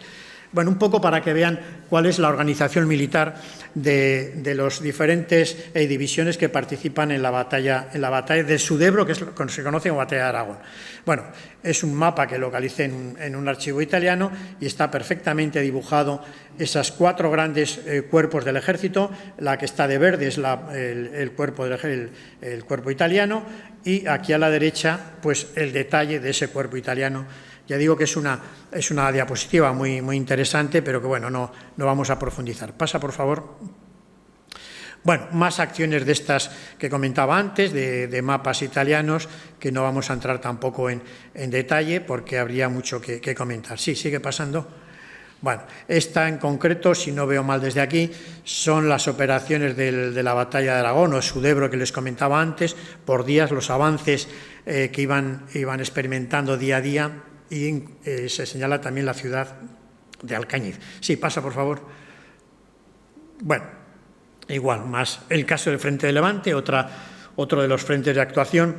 Bueno, un poco para que vean cuál es la organización militar de los diferentes divisiones que participan en la batalla del Sudebro, que se conoce como batalla de Aragón. Bueno, es un mapa que localicé en un archivo italiano y está perfectamente dibujado esas 4 grandes cuerpos del ejército. La que está de verde es el cuerpo italiano, y aquí a la derecha pues el detalle de ese cuerpo italiano. Ya digo que es una diapositiva muy interesante, pero que bueno, no vamos a profundizar. Pasa, por favor. Bueno, más acciones de estas que comentaba antes, de mapas italianos, que no vamos a entrar tampoco en detalle, porque habría mucho que comentar. Sí, sigue pasando. Bueno, esta en concreto, si no veo mal desde aquí, son las operaciones de la batalla de Aragón o Sudebro que les comentaba antes, por días, los avances que iban experimentando día a día. Y se señala también la ciudad de Alcañiz. Sí, pasa, por favor. Bueno, igual, más el caso del Frente de Levante, otro de los frentes de actuación.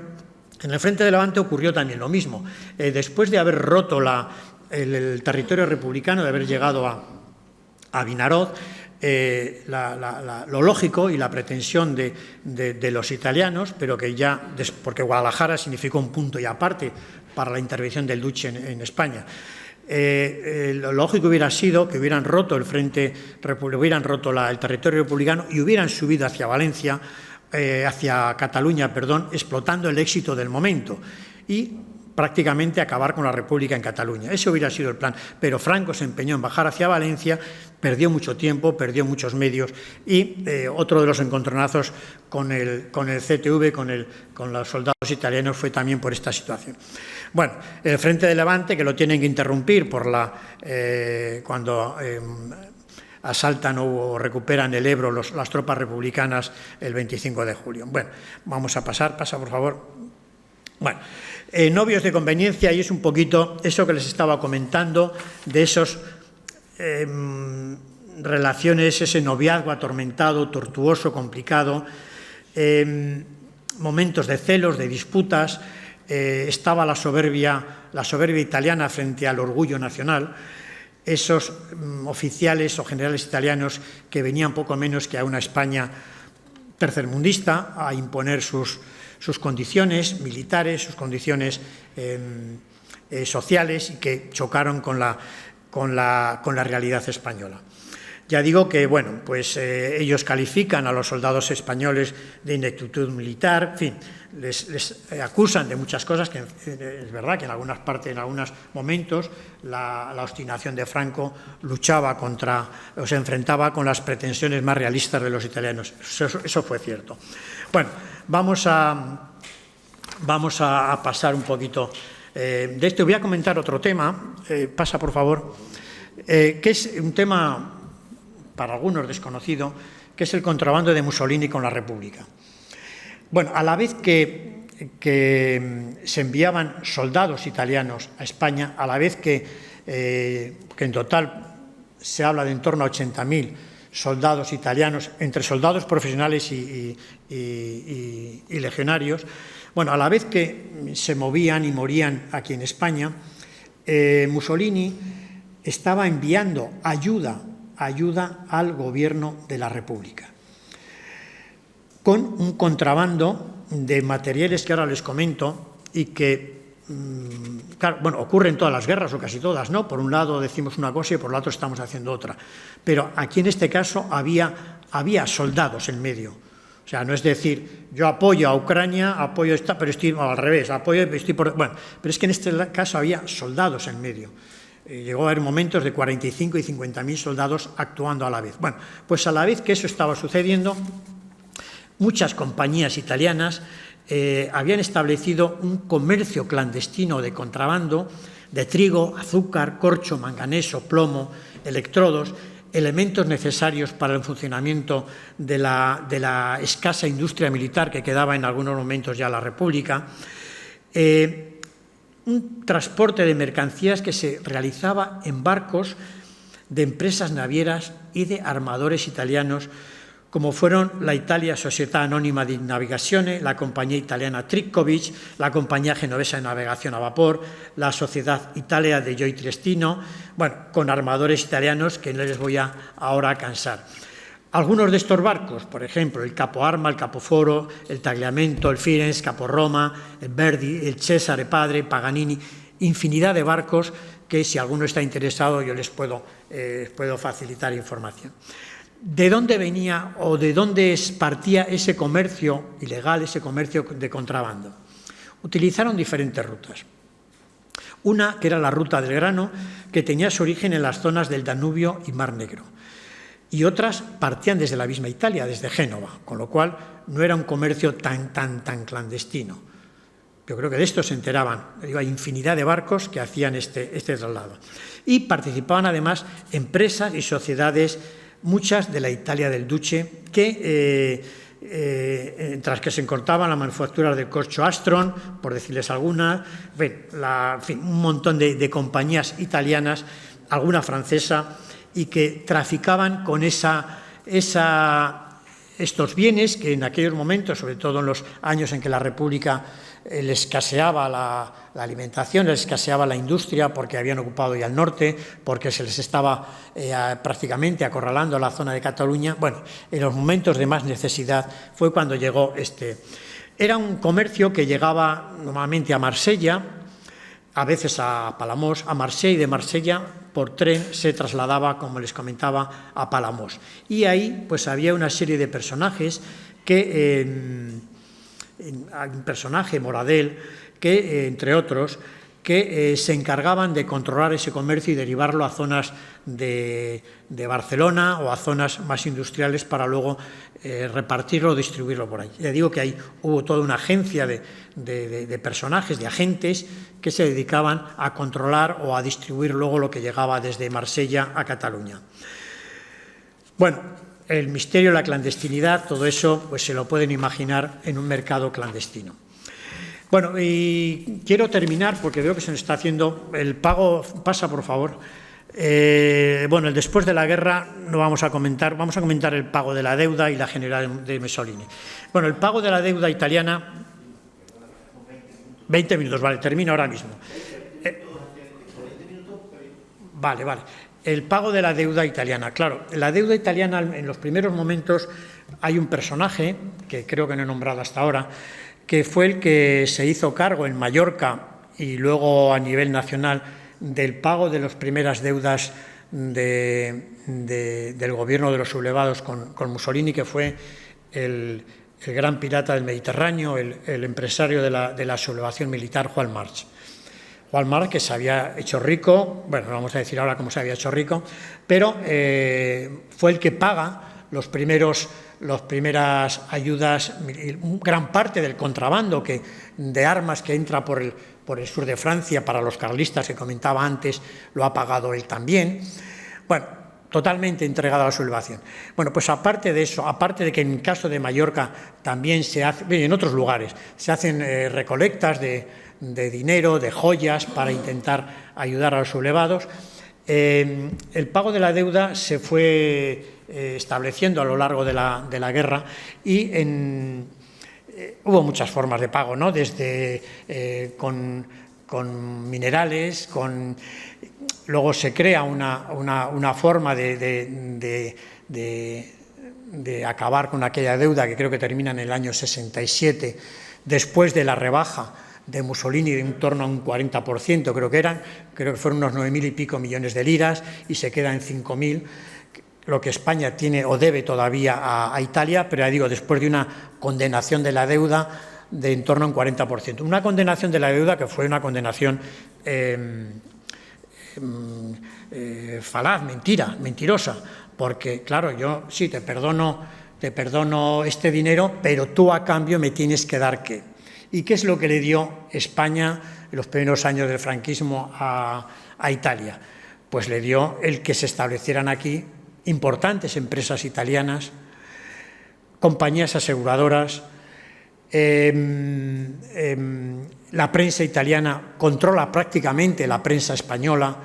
En el Frente de Levante ocurrió también lo mismo. Después de haber roto el territorio republicano, de haber llegado a Vinaroz, lo lógico y la pretensión de los italianos, pero que ya, porque Guadalajara significó un punto y aparte para la intervención del Duce en España. Lo lógico hubiera sido que hubieran roto el territorio republicano y hubieran subido hacia Valencia, hacia Cataluña, explotando el éxito del momento y prácticamente acabar con la República en Cataluña. Ese hubiera sido el plan, pero Franco se empeñó en bajar hacia Valencia, perdió mucho tiempo, perdió muchos medios y otro de los encontronazos con el CTV, con los soldados italianos, fue también por esta situación. Bueno, el Frente de Levante, que lo tienen que interrumpir cuando asaltan o recuperan el Ebro las tropas republicanas el 25 de julio. Bueno, vamos a pasa por favor. Bueno, novios de conveniencia, y es un poquito eso que les estaba comentando, de esos relaciones, ese noviazgo atormentado, tortuoso, complicado, momentos de celos, de disputas, estaba la soberbia italiana frente al orgullo nacional, esos oficiales o generales italianos que venían poco menos que a una España tercermundista a imponer sus condiciones militares, sus condiciones sociales, y que chocaron con la realidad española. Ya digo que, bueno, pues ellos califican a los soldados españoles de ineptitud militar, en fin, les acusan de muchas cosas, que es verdad que en algunas partes, en algunos momentos, la obstinación de Franco se enfrentaba con las pretensiones más realistas de los italianos. Eso fue cierto. Bueno, vamos a vamos a pasar un poquito de esto. Voy a comentar otro tema, pasa por favor, que es un tema para algunos desconocido, que es el contrabando de Mussolini con la República. Bueno, a la vez que se enviaban soldados italianos a España, a la vez que en total se habla de en torno a 80.000 soldados italianos, entre soldados profesionales y legionarios, bueno, a la vez que se movían y morían aquí en España, Mussolini estaba enviando ayuda al gobierno de la República, con un contrabando de materiales que ahora les comento y que, claro, bueno, ocurre en todas las guerras o casi todas, ¿no? Por un lado decimos una cosa y por el otro estamos haciendo otra. Pero aquí en este caso había soldados en medio. O sea, no es decir, yo apoyo a Ucrania, apoyo esta, pero estoy al revés, bueno, pero es que en este caso había soldados en medio. Llegó a haber momentos de 45 y 50.000 soldados actuando a la vez. Bueno, pues a la vez que eso estaba sucediendo, muchas compañías italianas habían establecido un comercio clandestino de contrabando de trigo, azúcar, corcho, manganeso, plomo, electrodos, elementos necesarios para el funcionamiento de la escasa industria militar que quedaba en algunos momentos ya la República, un transporte de mercancías que se realizaba en barcos de empresas navieras y de armadores italianos, como fueron la Italia Società Anonima di Navigazione, la compañía italiana Trickovic, la compañía genovesa de navegación a vapor, la Sociedad Italia de Gioia Triestino, bueno, con armadores italianos que no les voy ahora a cansar. Algunos de estos barcos, por ejemplo, el Capo Arma, el Capo Foro, el Tagliamento, el Firenze, Capo Roma, el Verdi, el Cesare Padre, Paganini, infinidad de barcos que si alguno está interesado yo les puedo facilitar información. ¿De dónde venía o de dónde partía ese comercio ilegal, ese comercio de contrabando? Utilizaron diferentes rutas. Una que era la ruta del grano, que tenía su origen en las zonas del Danubio y Mar Negro. Y otras partían desde la misma Italia, desde Génova, con lo cual no era un comercio tan clandestino. Yo creo que de esto se enteraban. Hay infinidad de barcos que hacían este traslado. Y participaban además empresas y sociedades, muchas de la Italia del Duce, que entre las que se encontraban la manufactura del corcho Astron, por decirles algunas, un montón de compañías italianas, alguna francesa, y que traficaban con estos bienes que en aquellos momentos, sobre todo en los años en que la República les escaseaba la alimentación, les escaseaba la industria porque habían ocupado ya el norte, porque se les estaba prácticamente acorralando la zona de Cataluña. Bueno, en los momentos de más necesidad fue cuando llegó Era un comercio que llegaba normalmente a Marsella, a veces a Palamós, a Marsella, y de Marsella por tren se trasladaba, como les comentaba, a Palamós. Y ahí pues había una serie de personajes un personaje, Moradel, que, entre otros, que se encargaban de controlar ese comercio y derivarlo a zonas de Barcelona o a zonas más industriales para luego repartirlo o distribuirlo por ahí. Ya digo que ahí hubo toda una agencia de personajes, de agentes, que se dedicaban a controlar o a distribuir luego lo que llegaba desde Marsella a Cataluña. Bueno, el misterio, la clandestinidad, todo eso pues se lo pueden imaginar en un mercado clandestino. Bueno, y quiero terminar porque veo que se nos está haciendo el pago. Pasa, por favor. Bueno, el después de la guerra no vamos a comentar el pago de la deuda y la general de Mussolini. Bueno, el pago de la deuda italiana. 20 minutos, vale, termino ahora mismo. Vale. El pago de la deuda italiana. Claro, la deuda italiana, en los primeros momentos, hay un personaje, que creo que no he nombrado hasta ahora, que fue el que se hizo cargo en Mallorca y luego a nivel nacional del pago de las primeras deudas del gobierno de los sublevados con Mussolini, que fue el gran pirata del Mediterráneo, el empresario de la sublevación militar, Juan March. Juan March, que se había hecho rico, bueno, no vamos a decir ahora cómo se había hecho rico, pero fue el que paga las primeras ayudas, gran parte del contrabando de armas que entra por el sur de Francia para los carlistas que comentaba antes, lo ha pagado él también. Bueno, totalmente entregado a la sublevación. Bueno, pues aparte de eso, aparte de que en el caso de Mallorca también se hace, en otros lugares, se hacen recolectas de dinero, de joyas, para intentar ayudar a los sublevados, el pago de la deuda se fue estableciendo a lo largo de la guerra y hubo muchas formas de pago, ¿no? Desde con minerales, luego se crea una forma de acabar con aquella deuda que creo que termina en el año 67, después de la rebaja de Mussolini de en torno a un 40%, creo que fueron unos 9.000 y pico millones de liras y se queda en 5.000, lo que España tiene o debe todavía a Italia, pero ya digo, después de una condenación de la deuda de en torno a un 40%. Una condenación de la deuda que fue una condenación falaz, mentirosa, porque claro, yo sí te perdono este dinero, pero tú a cambio me tienes que dar ¿qué? ¿Y qué es lo que le dio España en los primeros años del franquismo a Italia? Pues le dio el que se establecieran aquí importantes empresas italianas, compañías aseguradoras. La prensa italiana controla prácticamente la prensa española,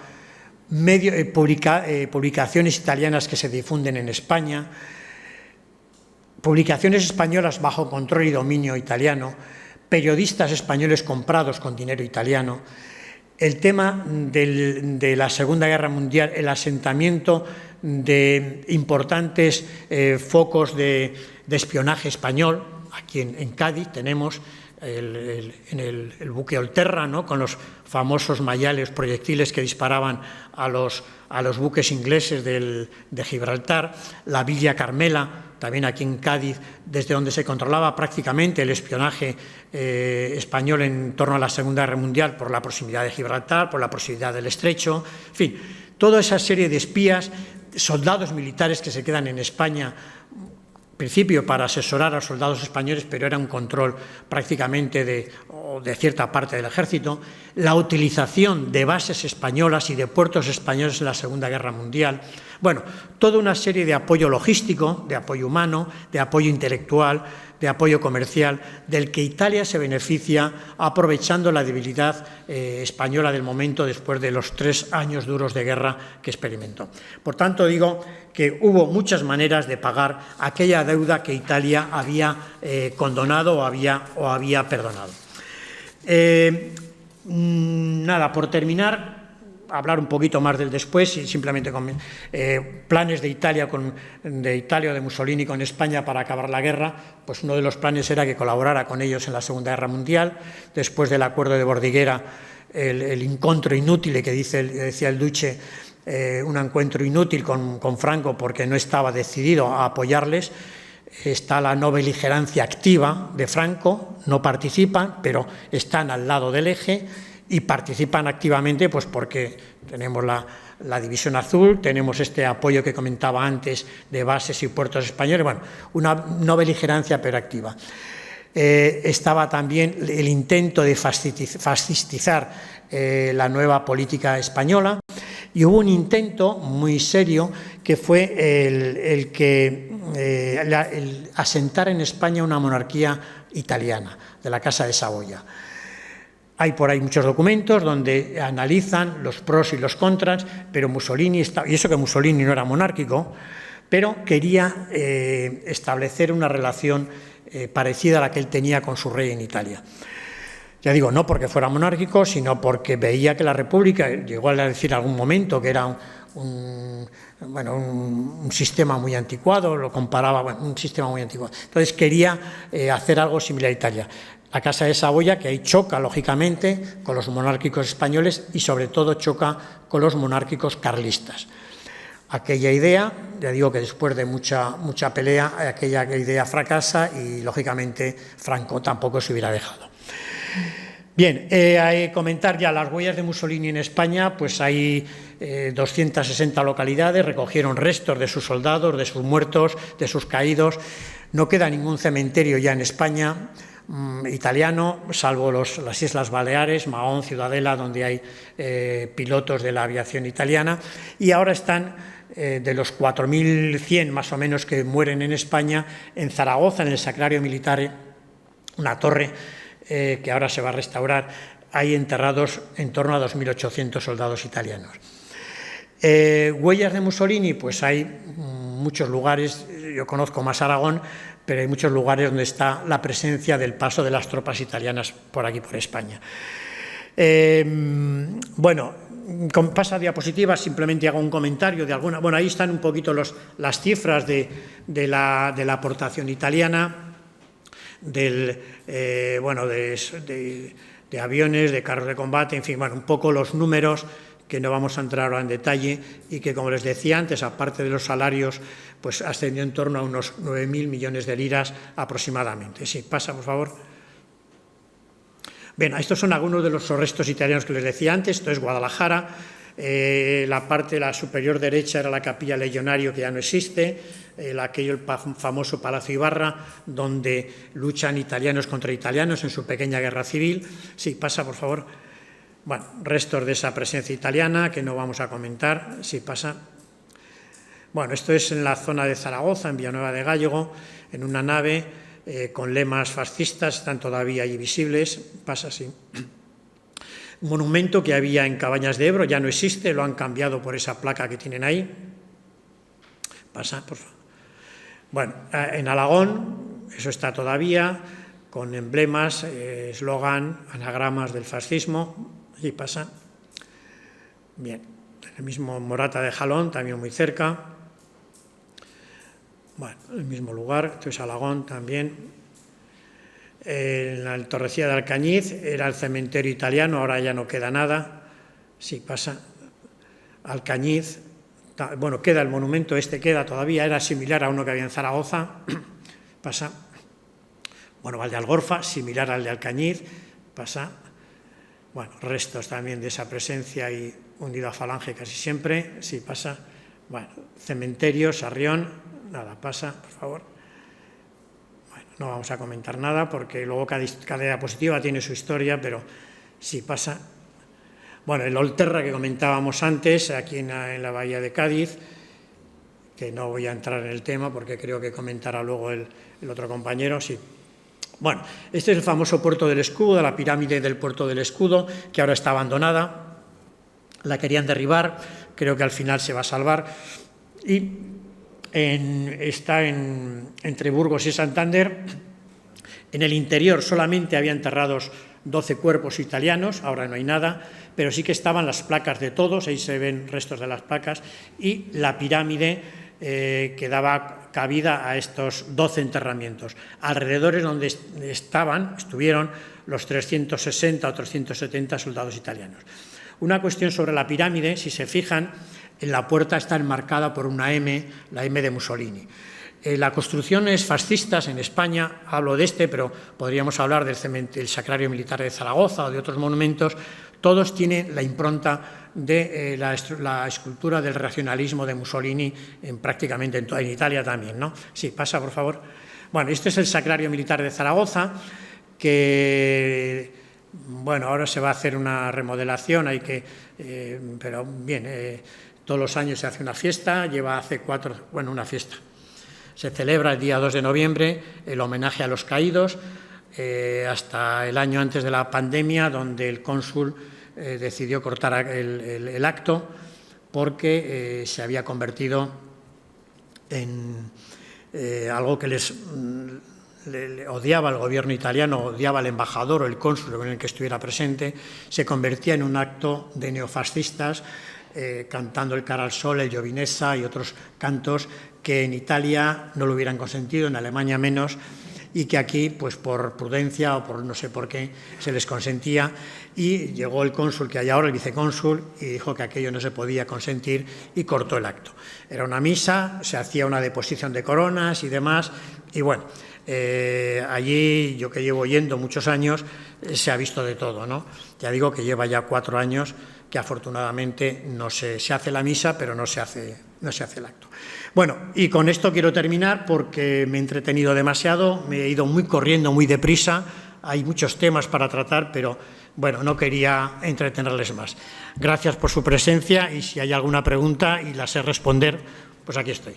publicaciones italianas que se difunden en España, publicaciones españolas bajo control y dominio italiano, periodistas españoles comprados con dinero italiano. El tema de la Segunda Guerra Mundial, el asentamiento de importantes focos de espionaje español. Aquí en Cádiz tenemos el buque Olterra, ¿no? Con los famosos mayales proyectiles que disparaban a los buques ingleses de Gibraltar, la Villa Carmela, también aquí en Cádiz, desde donde se controlaba prácticamente el espionaje español en torno a la Segunda Guerra Mundial por la proximidad de Gibraltar, por la proximidad del Estrecho, en fin, toda esa serie de espías, soldados militares que se quedan en España, en principio para asesorar a los soldados españoles, pero era un control prácticamente de cierta parte del ejército, la utilización de bases españolas y de puertos españoles en la Segunda Guerra Mundial. Bueno, toda una serie de apoyo logístico, de apoyo humano, de apoyo intelectual, de apoyo comercial, del que Italia se beneficia aprovechando la debilidad española del momento después de los 3 años duros de guerra que experimentó. Por tanto, digo que hubo muchas maneras de pagar aquella deuda que Italia había condonado o había perdonado. Nada, por terminar, hablar un poquito más del después y simplemente con planes de Italia o de Mussolini con España para acabar la guerra. Pues uno de los planes era que colaborara con ellos en la Segunda Guerra Mundial. Después del acuerdo de Bordighera, el encuentro inútil que decía el Duce, un encuentro inútil con Franco porque no estaba decidido a apoyarles. Está la no beligerancia activa de Franco, no participan, pero están al lado del eje y participan activamente pues porque tenemos la División Azul, tenemos este apoyo que comentaba antes de bases y puertos españoles, bueno, una no beligerancia pero activa. Estaba también el intento de fascistizar la nueva política española y hubo un intento muy serio que fue el asentar en España una monarquía italiana, de la Casa de Saboya. Hay por ahí muchos documentos donde analizan los pros y los contras, pero Mussolini, y eso que Mussolini no era monárquico, pero quería establecer una relación parecida a la que él tenía con su rey en Italia. Ya digo, no porque fuera monárquico, sino porque veía que la República, llegó a decir en algún momento que era un sistema muy anticuado, lo comparaba, un sistema muy anticuado. Entonces quería hacer algo similar a Italia. La Casa de Saboya, que ahí choca, lógicamente, con los monárquicos españoles y, sobre todo, choca con los monárquicos carlistas. Aquella idea, ya digo que después de mucha pelea, aquella idea fracasa y, lógicamente, Franco tampoco se hubiera dejado. Bien, comentar ya las huellas de Mussolini en España, pues hay 260 localidades, recogieron restos de sus soldados, de sus muertos, de sus caídos. No queda ningún cementerio ya en España italiano, salvo las Islas Baleares, Mahón, Ciudadela, donde hay pilotos de la aviación italiana, y ahora están de los 4.100 más o menos que mueren en España, en Zaragoza, en el Sacrario Militare, una torre que ahora se va a restaurar, hay enterrados en torno a 2.800 soldados italianos. Huellas de Mussolini, pues hay muchos lugares, yo conozco más Aragón, pero hay muchos lugares donde está la presencia del paso de las tropas italianas por aquí, por España. Bueno, pasa a diapositivas, simplemente hago un comentario de alguna. Bueno, ahí están un poquito las cifras de la aportación italiana, de aviones, de carros de combate, en fin, bueno, un poco los números que no vamos a entrar ahora en detalle y que, como les decía antes, aparte de los salarios, pues ascendió en torno a unos 9.000 millones de liras aproximadamente. Sí, pasa, por favor. Bien, estos son algunos de los restos italianos que les decía antes. Esto es Guadalajara. La parte la superior derecha era la Capilla Legionario, que ya no existe, el famoso Palacio Ibarra, donde luchan italianos contra italianos en su pequeña guerra civil. Sí, pasa, por favor. Bueno, restos de esa presencia italiana que no vamos a comentar. Sí, pasa. Bueno, esto es en la zona de Zaragoza, en Villanueva de Gállego, en una nave con lemas fascistas, están todavía allí visibles. Pasa, sí. Un monumento que había en Cabañas de Ebro, ya no existe, lo han cambiado por esa placa que tienen ahí. Pasa, por favor. Bueno, en Alagón, eso está todavía, con emblemas, eslogan, anagramas del fascismo. Allí pasa. Bien, el mismo Morata de Jalón, también muy cerca. Bueno, el mismo lugar, esto es Alagón también. En la Torrecilla de Alcañiz era el cementerio italiano, ahora ya no queda nada. Sí, pasa. Alcañiz, bueno, queda el monumento, queda todavía, era similar a uno que había en Zaragoza. Pasa. Bueno, Valdealgorfa, similar al de Alcañiz. Pasa. Bueno, restos también de esa presencia y hundido a falange casi siempre. Sí, pasa. Bueno, cementerio, Sarrión, nada, pasa, por favor. No vamos a comentar nada porque luego cada diapositiva tiene su historia, pero sí pasa. Bueno, el Olterra que comentábamos antes, aquí en la Bahía de Cádiz, que no voy a entrar en el tema porque creo que comentará luego el otro compañero, sí. Bueno, este es el famoso Puerto del Escudo, la pirámide del Puerto del Escudo, que ahora está abandonada. La querían derribar, creo que al final se va a salvar. Y está entre Burgos y Santander. En el interior solamente había enterrados 12 cuerpos italianos, ahora no hay nada, pero sí que estaban las placas de todos, ahí se ven restos de las placas, y la pirámide que daba cabida a estos 12 enterramientos. Alrededor es donde estuvieron los 360 o 370 soldados italianos. Una cuestión sobre la pirámide, si se fijan, en la puerta está enmarcada por una M, la M de Mussolini. La construcción es fascista en España, hablo de pero podríamos hablar del Sacrario Militar de Zaragoza o de otros monumentos, todos tienen la impronta de la escultura del regionalismo de Mussolini prácticamente en Italia también, ¿no? Sí, pasa, por favor. Bueno, este es el Sacrario Militar de Zaragoza, que, bueno, ahora se va a hacer una remodelación, pero bien, todos los años se hace una fiesta, una fiesta. Se celebra el día 2 de noviembre el homenaje a los caídos, hasta el año antes de la pandemia, donde el cónsul decidió cortar el acto porque se había convertido en algo que le odiaba el gobierno italiano, odiaba al embajador o el cónsul con el que estuviera presente, se convertía en un acto de neofascistas, cantando el Cara al Sol, el Giovinezza y otros cantos que en Italia no lo hubieran consentido, en Alemania menos, y que aquí, pues por prudencia o por no sé por qué, se les consentía, y llegó el cónsul que hay ahora, el vicecónsul, y dijo que aquello no se podía consentir y cortó el acto. Era una misa, se hacía una deposición de coronas y demás, y bueno, Allí, yo que llevo yendo muchos años, se ha visto de todo, ¿no? Ya digo que lleva ya 4 años que afortunadamente no se hace la misa, pero no se hace el acto. Bueno, y con esto quiero terminar porque me he entretenido demasiado, me he ido corriendo muy deprisa, hay muchos temas para tratar, pero bueno, no quería entretenerles más. Gracias por su presencia y si hay alguna pregunta y la sé responder, pues aquí estoy.